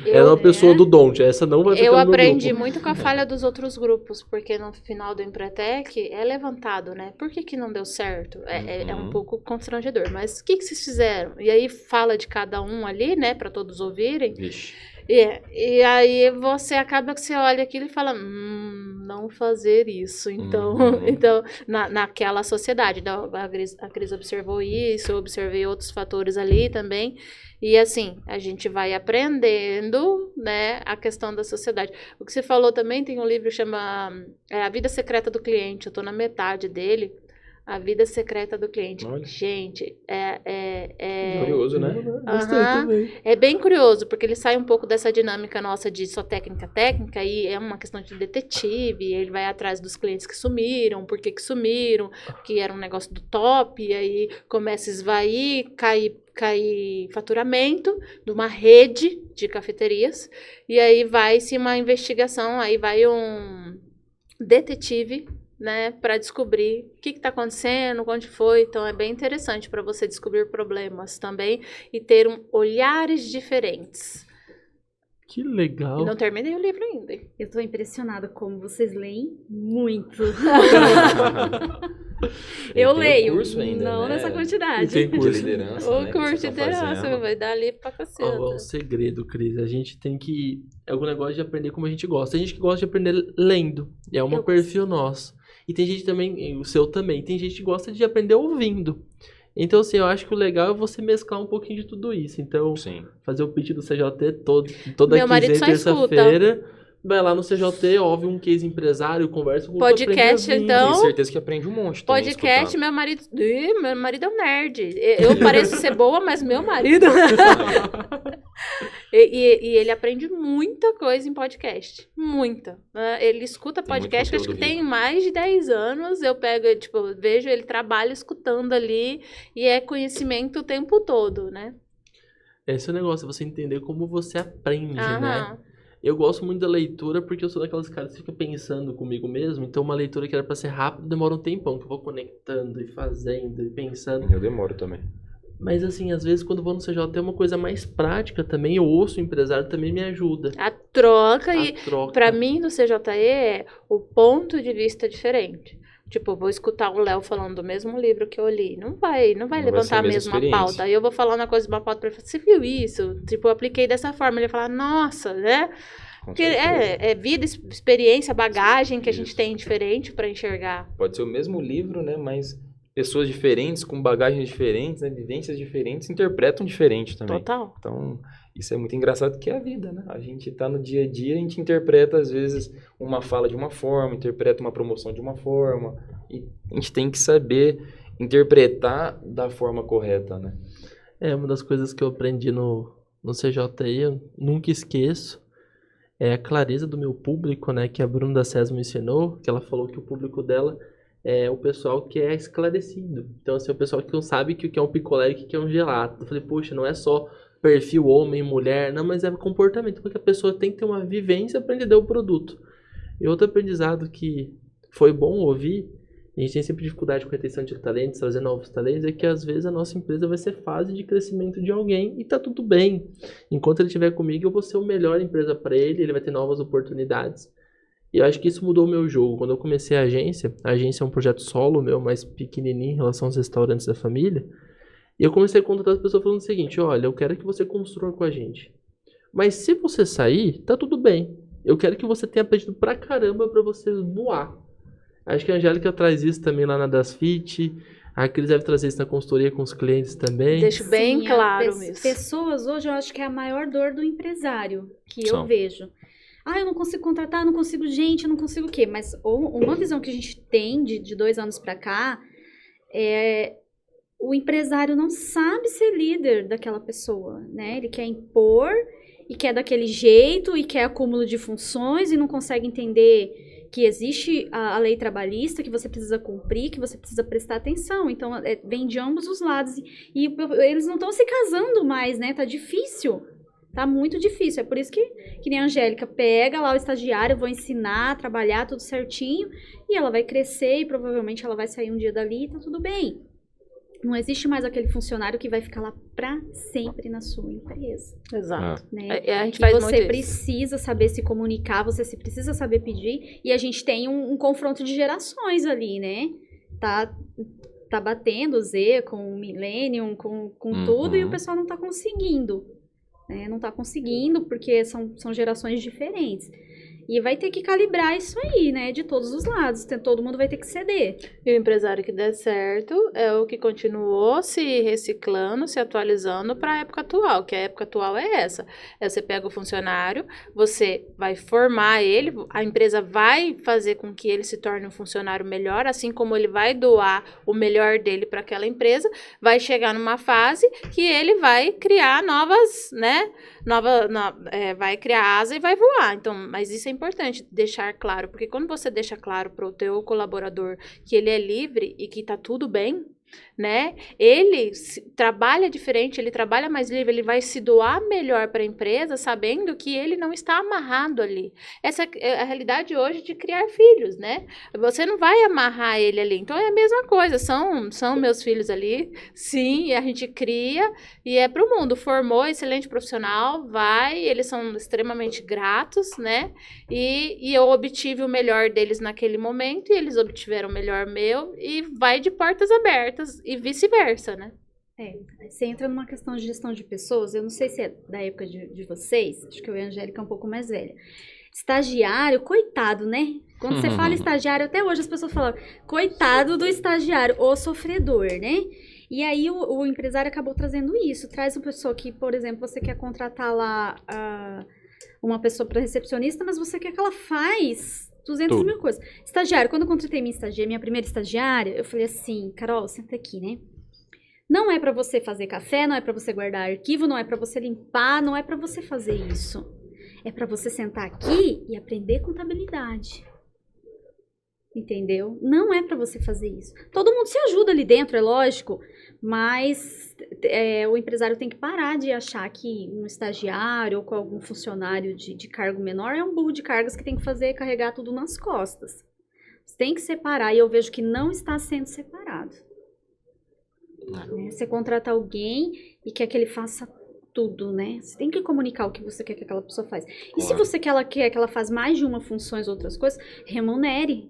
Ela é uma pessoa do Don't, essa não vai ficar Eu no meu aprendi grupo. muito com a falha dos outros grupos, porque no final do Empretec é levantado, né? Por que não deu certo? É um pouco constrangedor, mas o que vocês fizeram? E aí fala de cada um ali, né, para todos ouvirem. Vixe. E aí você acaba que você olha aquilo e fala, não fazer isso. Então, então naquela sociedade, a Cris observou isso, eu observei outros fatores ali também. E assim, a gente vai aprendendo, né, a questão da sociedade. O que você falou também, tem um livro que chama A Vida Secreta do Cliente, eu tô na metade dele. A Vida Secreta do Cliente. Olha. Gente, Curioso, né? Gostei também. é bem curioso, porque ele sai um pouco dessa dinâmica nossa de só técnica, e é uma questão de detetive, ele vai atrás dos clientes que sumiram, por que sumiram, que era um negócio do top, e aí começa a esvair, cair faturamento de uma rede de cafeterias, e aí vai-se uma investigação, aí vai um detetive, né, para descobrir o que está acontecendo, onde foi. Então é bem interessante para você descobrir problemas também e ter olhares diferentes. Que legal. E não terminei o livro ainda. Eu tô impressionada como vocês leem muito. Eu Tem leio, curso ainda, não né? nessa E quantidade. tem De curso. liderança, O né, que curso de vocês estão liderança fazendo. vai dar livro pra Ó, caceta. o segredo, Cris, a gente tem que... É algum negócio de aprender como a gente gosta. Tem gente que gosta de aprender lendo. É um Eu perfil nosso. E tem gente também, o seu também, tem gente que gosta de aprender ouvindo. Então, assim, eu acho que o legal é você mesclar um pouquinho de tudo isso. Então, Sim. fazer o pitch do CJT toda Meu marido quinzena e só escuta. terça-feira. Vai lá no CJT, ouve um case empresário, conversa com Podcast, então. Tenho certeza que aprende um monte também Podcast, escutando. meu marido é um nerd. Eu pareço ser boa, mas meu marido... e ele aprende muita coisa em podcast. Muita. Ele escuta Tem muito podcast, acho que conteúdo tem mais de 10 anos. Eu pego, tipo, vejo ele trabalha escutando ali e é conhecimento o tempo todo, né? Esse é o negócio, você entender como você aprende, né? Aham. Eu gosto muito da leitura porque eu sou daquelas caras que ficam pensando comigo mesmo. Então, uma leitura que era pra ser rápida demora um tempão, que eu vou conectando e fazendo e pensando. Eu demoro também. Mas, assim, às vezes, quando eu vou no CJT é uma coisa mais prática também. Eu ouço o empresário, também me ajuda. A troca A e troca. pra mim no CJE é o ponto de vista diferente. Tipo, eu vou escutar o Léo falando do mesmo livro que eu li. Não vai Não vai ser levantar a a mesma mesma experiência. pauta. Aí eu vou falar uma coisa de uma pauta pra ele. Você viu isso? Tipo, eu apliquei dessa forma. Ele vai falar, nossa, né? Com Porque certeza. é vida, experiência, bagagem que a gente Isso. tem diferente pra enxergar. Pode ser o mesmo livro, né? Mas pessoas diferentes, com bagagens diferentes, né, vivências diferentes, interpretam diferente também. Total. Então, isso é muito engraçado, que é a vida, né? A gente tá no dia a dia, a gente interpreta, às vezes, uma fala de uma forma, interpreta uma promoção de uma forma, e a gente tem que saber interpretar da forma correta, né? É, uma das coisas que eu aprendi no CJI, eu nunca esqueço, é a clareza do meu público, né? Que a Bruna da SES me ensinou, que ela falou que o público dela é o pessoal que é esclarecido. Então, assim, o pessoal que não sabe o que é um picolé e o que é um gelato. Eu falei, poxa, não é só perfil homem, mulher, não, mas é comportamento, porque a pessoa tem que ter uma vivência para entender o produto. E outro aprendizado que foi bom ouvir, a gente tem sempre dificuldade com retenção de talentos, trazer novos talentos, é que às vezes a nossa empresa vai ser fase de crescimento de alguém e tá tudo bem. Enquanto ele estiver comigo, eu vou ser a melhor empresa para ele, ele vai ter novas oportunidades. E eu acho que isso mudou o meu jogo. Quando eu comecei a agência é um projeto solo meu, mais pequenininho em relação aos restaurantes da família, E eu comecei a contratar as pessoas falando o seguinte, olha, eu quero que você construa com a gente. Mas se você sair, tá tudo bem. Eu quero que você tenha aprendido pra caramba pra você voar. Acho que a Angélica traz isso também lá na DasFit. A Cris deve trazer isso na consultoria com os clientes também. Deixo bem Sim, claro as isso. pessoas hoje eu acho que é a maior dor do empresário que São. eu vejo. Ah, eu não consigo contratar, eu não consigo gente, eu não consigo o quê? Mas uma visão que a gente tem de 2 anos pra cá é o empresário não sabe ser líder daquela pessoa, né? Ele quer impor e quer daquele jeito e quer acúmulo de funções e não consegue entender que existe a lei trabalhista, que você precisa cumprir, que você precisa prestar atenção. Então, vem de ambos os lados. E eles não estão se casando mais, né? Tá difícil. Tá muito difícil. É por isso que nem a Angélica pega lá o estagiário, vou ensinar, trabalhar tudo certinho, e ela vai crescer e provavelmente ela vai sair um dia dali e tá tudo bem. Não existe mais aquele funcionário que vai ficar lá pra sempre na sua empresa. Exato. Né? A gente E faz muito você isso. precisa saber se comunicar, você precisa saber pedir, e a gente tem um confronto de gerações ali, né? Tá batendo o Z com o Millennium, com tudo, e o pessoal não tá conseguindo. Né? Não tá conseguindo, porque são gerações diferentes. E vai ter que calibrar isso aí, né? De todos os lados. Todo mundo vai ter que ceder. E o empresário que der certo é o que continuou se reciclando, se atualizando para a época atual, que a época atual é essa. Você pega o funcionário, você vai formar ele, a empresa vai fazer com que ele se torne um funcionário melhor, assim como ele vai doar o melhor dele para aquela empresa, vai chegar numa fase que ele vai criar novas, né? Vai criar asa e vai voar. Então, mas isso é importante deixar claro, porque quando você deixa claro para o teu colaborador que ele é livre e que tá tudo bem, né? Ele trabalha diferente, ele trabalha mais livre, ele vai se doar melhor para a empresa, sabendo que ele não está amarrado ali. Essa é a realidade hoje de criar filhos, né? Você não vai amarrar ele ali. Então é a mesma coisa, são meus filhos ali, sim, a gente cria e é pro mundo. Formou excelente profissional, eles são extremamente gratos, né? E eu obtive o melhor deles naquele momento e eles obtiveram o melhor meu e vai de portas abertas e vice-versa, né? Você entra numa questão de gestão de pessoas, eu não sei se é da época de vocês, acho que eu e a Angélica é um pouco mais velha. Estagiário, coitado, né? Quando você fala estagiário, até hoje as pessoas falam, coitado do estagiário, o sofredor, né? E aí o empresário acabou trazendo isso, traz uma pessoa que, por exemplo, você quer contratar lá uma pessoa para recepcionista, mas você quer que ela faz 200 mil coisas. Estagiário, quando eu contratei minha primeira estagiária, eu falei assim, Carol, senta aqui, né? Não é pra você fazer café, não é pra você guardar arquivo, não é pra você limpar, não é pra você fazer isso. É pra você sentar aqui e aprender contabilidade. Entendeu? Não é pra você fazer isso. Todo mundo se ajuda ali dentro, é lógico, mas o empresário tem que parar de achar que um estagiário ou com algum funcionário de cargo menor é um burro de cargas que tem que carregar tudo nas costas. Você tem que separar, e eu vejo que não está sendo separado. Né? Você contrata alguém e quer que ele faça tudo, né? Você tem que comunicar o que você quer que aquela pessoa faça. E se você quer que ela faça mais de uma funções, outras coisas, remunere.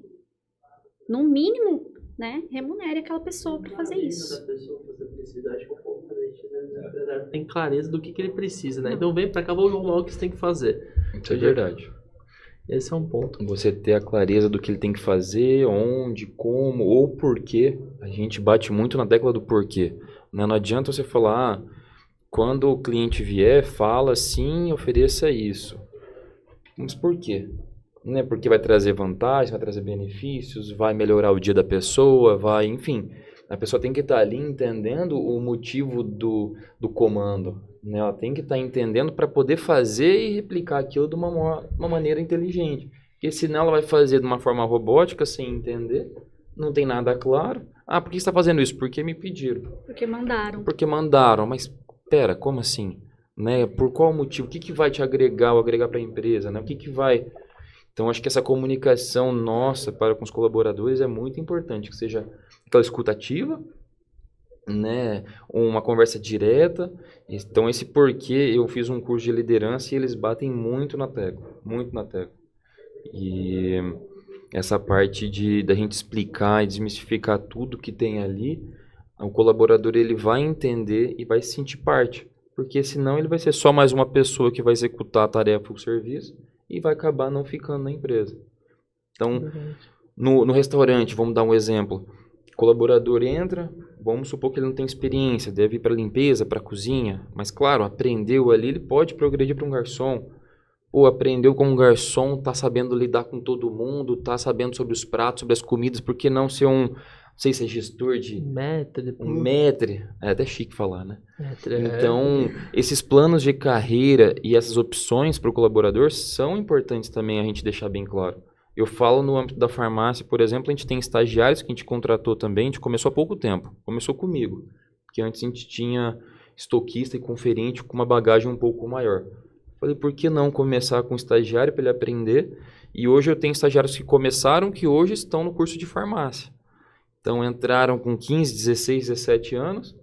No mínimo, né? Remunere aquela pessoa para fazer isso. Tem clareza do que ele precisa, né? Então vem pra cá, vou arrumar o que você tem que fazer. Isso é verdade. Esse é um ponto. Você ter a clareza do que ele tem que fazer, onde, como ou porquê. A gente bate muito na tecla do porquê. Não adianta você falar, quando o cliente vier, fala assim, ofereça isso. Mas por quê? Não é porque vai trazer vantagens, vai trazer benefícios, vai melhorar o dia da pessoa, enfim. A pessoa tem que estar ali entendendo o motivo do comando. Né? Ela tem que estar entendendo para poder fazer e replicar aquilo de uma maneira inteligente. Porque senão ela vai fazer de uma forma robótica, sem entender, não tem nada claro. Ah, por que você está fazendo isso? Porque me pediram. Porque mandaram. Porque mandaram, mas pera, como assim? Né? Por qual motivo? O que vai te agregar ou agregar para a empresa? Né? O que vai... Então, acho que essa comunicação nossa para com os colaboradores é muito importante, que seja aquela escuta ativa, né? Uma conversa direta. Então, esse porquê, eu fiz um curso de liderança e eles batem muito na tecla, muito na tecla. E essa parte da gente explicar e desmistificar tudo que tem ali, o colaborador ele vai entender e vai se sentir parte. Porque senão ele vai ser só mais uma pessoa que vai executar a tarefa ou o serviço e vai acabar não ficando na empresa. Então, no restaurante, vamos dar um exemplo. O colaborador entra, vamos supor que ele não tem experiência, deve ir para limpeza, para cozinha, mas claro, aprendeu ali, ele pode progredir para um garçom. Ou aprendeu como garçom, tá sabendo lidar com todo mundo, tá sabendo sobre os pratos, sobre as comidas, por que não ser não sei se é gestor de... Maître. É até chique falar, né? Então, esses planos de carreira e essas opções para o colaborador são importantes também a gente deixar bem claro. Eu falo no âmbito da farmácia, por exemplo, a gente tem estagiários que a gente contratou também, a gente começou há pouco tempo, começou comigo, porque antes a gente tinha estoquista e conferente com uma bagagem um pouco maior. Falei, por que não começar com um estagiário para ele aprender? E hoje eu tenho estagiários que começaram, que hoje estão no curso de farmácia. Então entraram com 15, 16, 17 anos,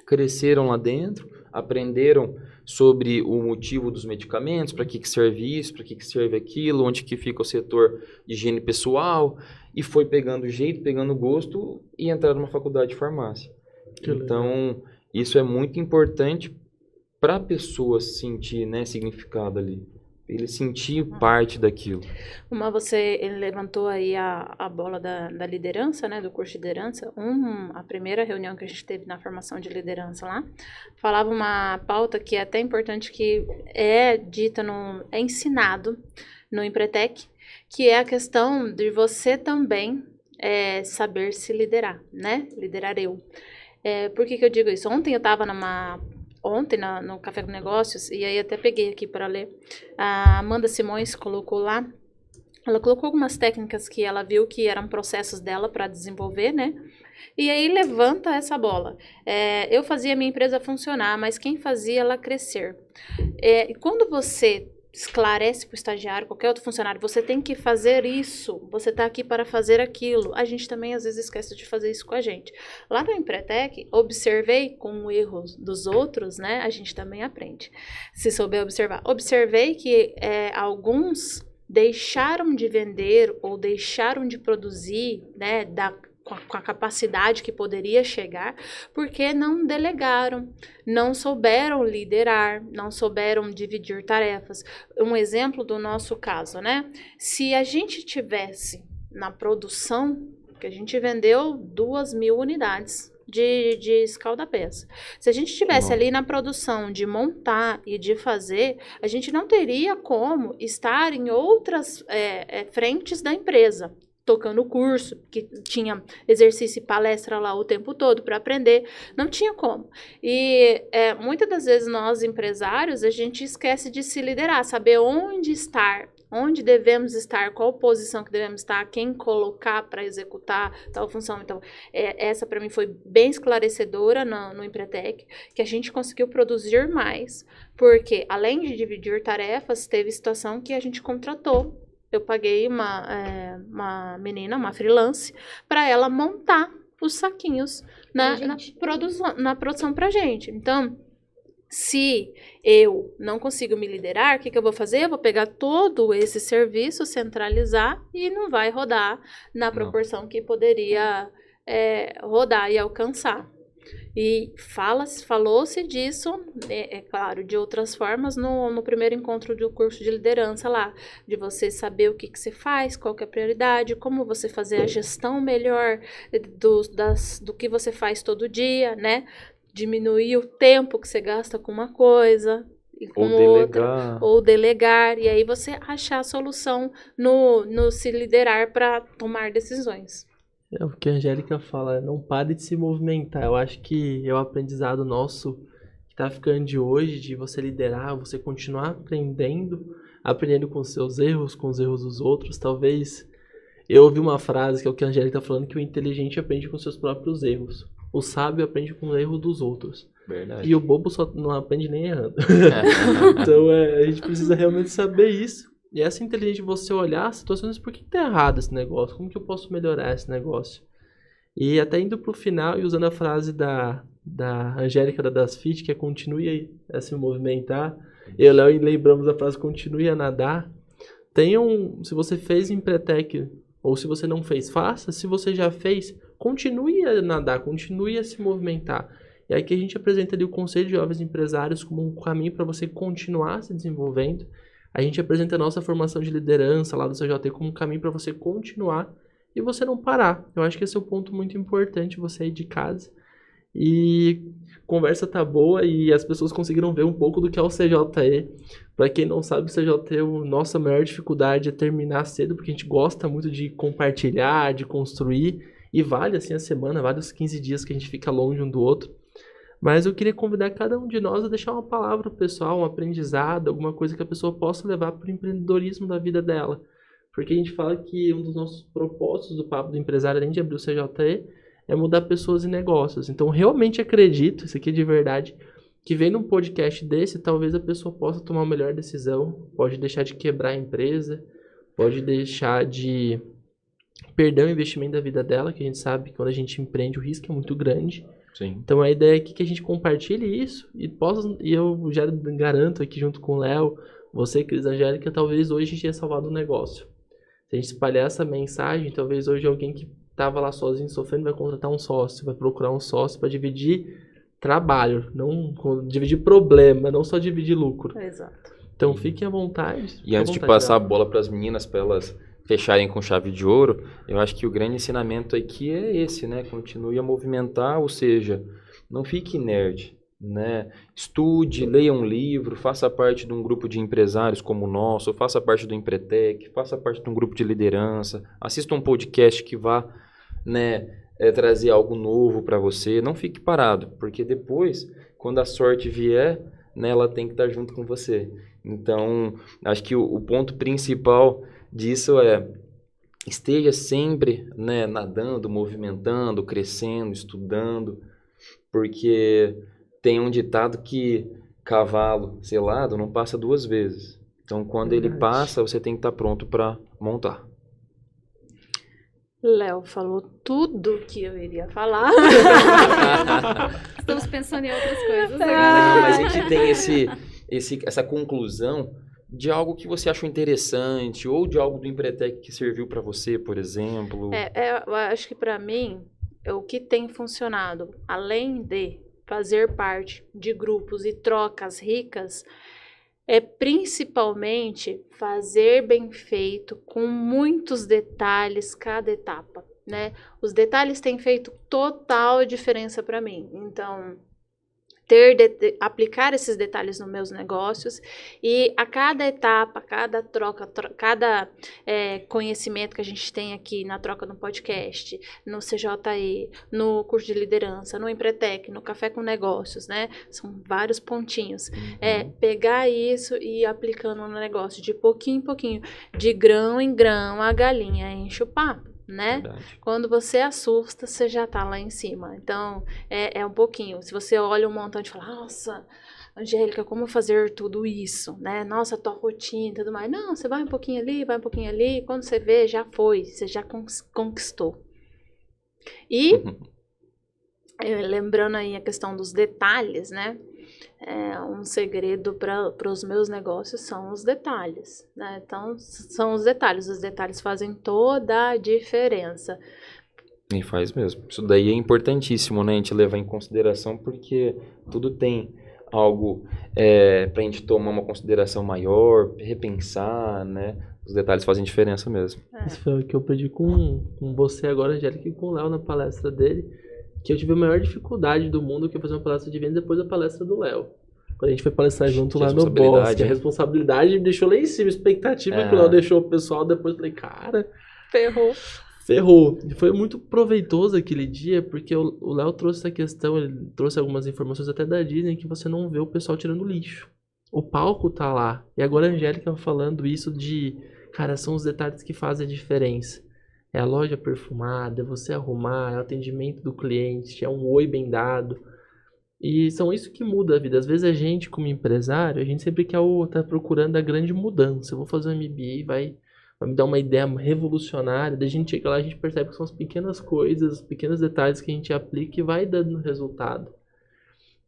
cresceram lá dentro, aprenderam sobre o motivo dos medicamentos, para que serve isso, para que serve aquilo, onde que fica o setor de higiene pessoal, e foi pegando jeito, pegando gosto e entraram numa faculdade de farmácia. Então, isso é muito importante para a pessoa sentir, né, significado ali. Ele sentir parte daquilo. Ele levantou aí a bola da liderança, né, do curso de liderança. A primeira reunião que a gente teve na formação de liderança lá, falava uma pauta que é até importante, que é dita, é ensinado no Empretec, que é a questão de você também saber se liderar, né? Liderar eu. Por que eu digo isso? Ontem eu estava no Café com Negócios, e aí até peguei aqui para ler, a Amanda Simões colocou lá, ela colocou algumas técnicas que ela viu que eram processos dela para desenvolver, né? E aí levanta essa bola. Eu fazia a minha empresa funcionar, mas quem fazia ela crescer? E quando você esclarece para o estagiário, qualquer outro funcionário, você tem que fazer isso, você está aqui para fazer aquilo. A gente também às vezes esquece de fazer isso com a gente. Lá no Empretec, observei com erros dos outros, né? A gente também aprende, se souber observar. Observei que alguns deixaram de vender ou deixaram de produzir, né, com a capacidade que poderia chegar, porque não delegaram, não souberam liderar, não souberam dividir tarefas. Um exemplo do nosso caso, né? Se a gente tivesse na produção, que a gente vendeu 2.000 unidades de escalda-peça. Se a gente estivesse ali na produção de montar e de fazer, a gente não teria como estar em outras frentes da empresa, tocando curso, que tinha exercício e palestra lá o tempo todo para aprender, não tinha como. E muitas das vezes nós, empresários, a gente esquece de se liderar, saber onde estar, onde devemos estar, qual posição que devemos estar, quem colocar para executar tal função. Então, essa para mim foi bem esclarecedora no Empretec, que a gente conseguiu produzir mais, porque além de dividir tarefas, teve situação que a gente contratou. Eu paguei uma menina, uma freelance, para ela montar os saquinhos na produção pra gente. Então, se eu não consigo me liderar, o que eu vou fazer? Eu vou pegar todo esse serviço, centralizar e não vai rodar na proporção que poderia rodar e alcançar. E falou-se disso, claro, de outras formas, no primeiro encontro do curso de liderança lá, de você saber o que você faz, qual que é a prioridade, como você fazer a gestão melhor do que você faz todo dia, né? Diminuir o tempo que você gasta com uma coisa e com outra, ou delegar, e aí você achar a solução no se liderar para tomar decisões. É o que a Angélica fala, não pare de se movimentar. Eu acho que é o aprendizado nosso que está ficando de hoje, de você liderar, você continuar aprendendo com os seus erros, com os erros dos outros. Talvez eu ouvi uma frase que é o que a Angélica está falando, que o inteligente aprende com seus próprios erros. O sábio aprende com o erro dos outros. Verdade. E o bobo só não aprende nem errando. Então a gente precisa realmente saber isso. E essa inteligência de você olhar as situações, por que tá errado esse negócio? Como que eu posso melhorar esse negócio? E até indo pro final e usando a frase da Angélica da DasFit, que é continue a se movimentar. Eu e o Léo lembramos a frase continue a nadar. Se você fez Empretec ou se você não fez, faça. Se você já fez, continue a nadar, continue a se movimentar. E aqui a gente apresenta ali o Conselho de Jovens Empresários como um caminho para você continuar se desenvolvendo. A gente apresenta a nossa formação de liderança lá do CJT como um caminho para você continuar e você não parar. Eu acho que esse é um ponto muito importante, você aí de casa. E a conversa tá boa e as pessoas conseguiram ver um pouco do que é o CJE. Para quem não sabe, o CJE, nossa maior dificuldade é terminar cedo, porque a gente gosta muito de compartilhar, de construir, e vale assim a semana, vale os 15 dias que a gente fica longe um do outro. Mas eu queria convidar cada um de nós a deixar uma palavra pessoal, um aprendizado, alguma coisa que a pessoa possa levar para o empreendedorismo da vida dela. Porque a gente fala que um dos nossos propósitos do Papo do Empresário, além de abrir o CJE, é mudar pessoas e negócios. Então, realmente acredito, isso aqui é de verdade, que vem num podcast desse, talvez a pessoa possa tomar uma melhor decisão, pode deixar de quebrar a empresa, pode deixar de perder o investimento da vida dela, que a gente sabe que quando a gente empreende o risco é muito grande. Sim. Então a ideia aqui é que a gente compartilhe isso e eu já garanto aqui junto com o Léo, você, Cris Angélica, talvez hoje a gente tenha salvado um negócio. Se a gente espalhar essa mensagem, talvez hoje alguém que estava lá sozinho sofrendo vai contratar um sócio, vai procurar um sócio para dividir trabalho, não dividir problema, não só dividir lucro. Exato. Então fiquem à vontade. E antes de passar a bola para as meninas, para elas fecharem com chave de ouro, eu acho que o grande ensinamento aqui é esse, né? Continue a movimentar, ou seja, não fique nerd, né? Estude, leia um livro, faça parte de um grupo de empresários como o nosso, faça parte do Empretec, faça parte de um grupo de liderança, assista um podcast que vá, né, trazer algo novo para você. Não fique parado, porque depois, quando a sorte vier, né, ela tem que estar junto com você. Então, acho que o ponto principal disso é: esteja sempre, né, nadando, movimentando, crescendo, estudando, porque tem um ditado que cavalo selado não passa duas vezes. Então, quando ele passa, você tem que estar pronto para montar. Léo falou tudo que eu iria falar. Estamos pensando em outras coisas. Não, mas a gente tem essa conclusão de algo que você achou interessante ou de algo do Empretec que serviu para você, por exemplo. Eu acho que para mim, o que tem funcionado, além de fazer parte de grupos e trocas ricas, é principalmente fazer bem feito, com muitos detalhes cada etapa, né? Os detalhes têm feito total diferença para mim. Então, aplicar esses detalhes nos meus negócios e a cada etapa, cada troca, cada conhecimento que a gente tem aqui na troca no podcast, no CJE, no curso de liderança, no Empretec, no Café com Negócios, né? São vários pontinhos. Pegar isso e ir aplicando no negócio de pouquinho em pouquinho, de grão em grão, a galinha enche o papo, né? Verdade. Quando você assusta, você já tá lá em cima. Então, é um pouquinho. Se você olha um montante e fala, nossa, Angélica, como fazer tudo isso, né? Nossa, tua rotina e tudo mais. Não, você vai um pouquinho ali, vai um pouquinho ali. Quando você vê, já foi. Você já conquistou. E, lembrando aí a questão dos detalhes, né? Um segredo para os meus negócios são os detalhes, né? Então, são os detalhes fazem toda a diferença. E faz mesmo. Isso daí é importantíssimo, né? A gente levar em consideração, porque tudo tem algo pra gente tomar uma consideração maior, repensar, né? Os detalhes fazem diferença mesmo. Isso foi o que eu aprendi com você agora, Angélica, e com o Léo na palestra dele, que eu tive a maior dificuldade do mundo, que é fazer uma palestra de venda depois da palestra do Léo. Quando a gente foi palestrar junto lá no Bosque, a responsabilidade me deixou lá em cima, a expectativa que o Léo deixou o pessoal, depois eu falei, cara... Ferrou. E foi muito proveitoso aquele dia, porque o Léo trouxe essa questão, ele trouxe algumas informações até da Disney, que você não vê o pessoal tirando lixo. O palco tá lá. E agora a Angélica falando isso de, cara, são os detalhes que fazem a diferença. É a loja perfumada, é você arrumar, é o atendimento do cliente, é um oi bem dado. E são isso que muda a vida. Às vezes a gente, como empresário, a gente sempre quer tá procurando a grande mudança. Eu vou fazer um MBA, vai me dar uma ideia revolucionária. Daí a gente chega lá, a gente percebe que são as pequenas coisas, os pequenos detalhes que a gente aplica e vai dando resultado.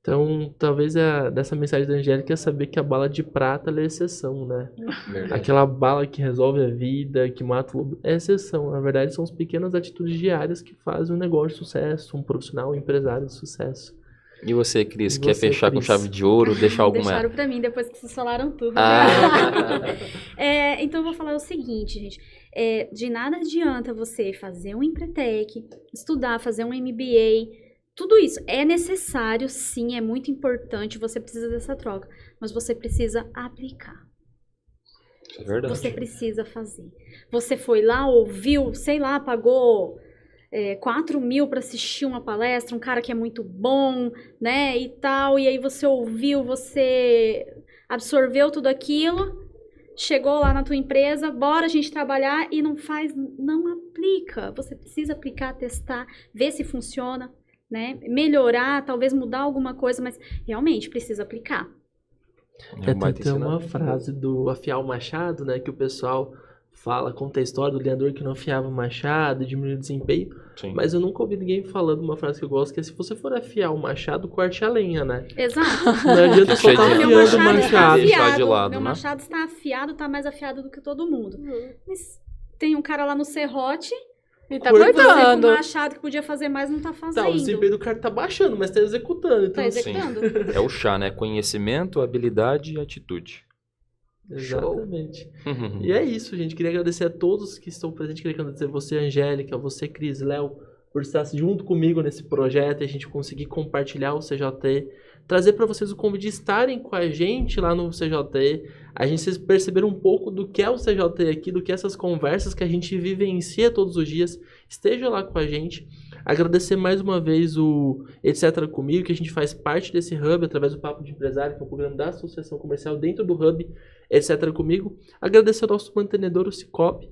Então, talvez dessa mensagem da Angélica é saber que a bala de prata ela é exceção, né? Verdade. Aquela bala que resolve a vida, que mata o lobo, é exceção. Na verdade, são as pequenas atitudes diárias que fazem um negócio de sucesso, um profissional, um empresário de sucesso. E você, Cris, E quer você, fechar com Cris? chave de ouro, deixar alguma... Deixaram pra mim depois que vocês falaram tudo. Ah. Então eu vou falar o seguinte, gente. De nada adianta você fazer um Empretec, estudar, fazer um MBA. Tudo isso é necessário, sim, é muito importante. Você precisa dessa troca. Mas você precisa aplicar. Isso é verdade. Você precisa fazer. Você foi lá, ouviu, sei lá, pagou 4 mil para assistir uma palestra, um cara que é muito bom, né, e tal, e aí você ouviu, você absorveu tudo aquilo, chegou lá na tua empresa, bora a gente trabalhar e não aplica. Você precisa aplicar, testar, ver se funciona, né, melhorar, talvez mudar alguma coisa, mas realmente precisa aplicar. É um baita Tem uma ensinamento. frase do afiar o machado, né? Que o pessoal fala, conta a história do lenhador que não afiava o machado e diminuiu o desempenho. Sim. Mas eu nunca ouvi ninguém falando uma frase que eu gosto, que é se você for afiar o machado, corte a lenha, né? Exato. Não adianta só estar Meu afiando o machado está machado. deixar de lado, meu né? machado está afiado, tá mais afiado do que todo mundo. Mas tem um cara lá no serrote, E tá Cortando. você com cortando. um machado que podia fazer mais, não tá fazendo. Tá, o desempenho do cara tá baixando, mas tá executando. Então, Tá executando. É o chá, né? Conhecimento, habilidade e atitude. Exatamente. E é isso, gente. Queria agradecer a todos que estão presentes. Queria agradecer você, Angélica, você, Cris, Léo, por estar junto comigo nesse projeto e a gente conseguir compartilhar o CJT, trazer para vocês o convite de estarem com a gente lá no CJT, a gente vocês perceberam um pouco do que é o CJT aqui, do que é essas conversas que a gente vivencia todos os dias, esteja lá com a gente. Agradecer mais uma vez o Etc. Comigo, que a gente faz parte desse Hub através do Papo de Empresário, que é um programa da Associação Comercial dentro do Hub Etc. Comigo. Agradecer ao nosso mantenedor, o Cicobi.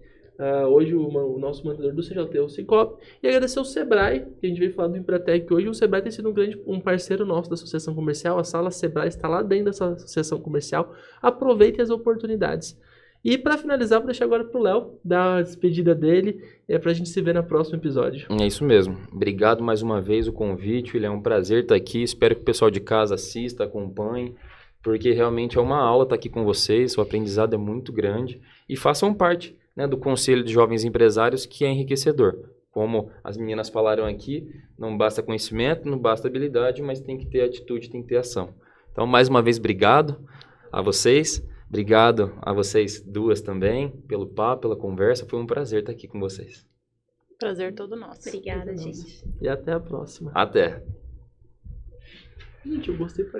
Hoje o nosso mantenedor do CJT é o Cicobi. E agradecer ao Sebrae, que a gente veio falar do Empretec hoje. O Sebrae tem sido um parceiro nosso da Associação Comercial. A sala Sebrae está lá dentro dessa Associação Comercial. Aproveitem as oportunidades. E para finalizar, vou deixar agora pro Léo dar a despedida dele, pra gente se ver no próximo episódio. É isso mesmo. Obrigado mais uma vez o convite. Ele é um prazer estar aqui. Espero que o pessoal de casa assista, acompanhe, porque realmente é uma aula estar aqui com vocês. O aprendizado é muito grande. E façam parte, né, do Conselho de Jovens Empresários, que é enriquecedor. Como as meninas falaram aqui, não basta conhecimento, não basta habilidade, mas tem que ter atitude, tem que ter ação. Então, mais uma vez, obrigado a vocês. Obrigado a vocês duas também, pelo papo, pela conversa. Foi um prazer estar aqui com vocês. Prazer todo nosso. Obrigada, gente. E até a próxima. Até! Gente, eu gostei pra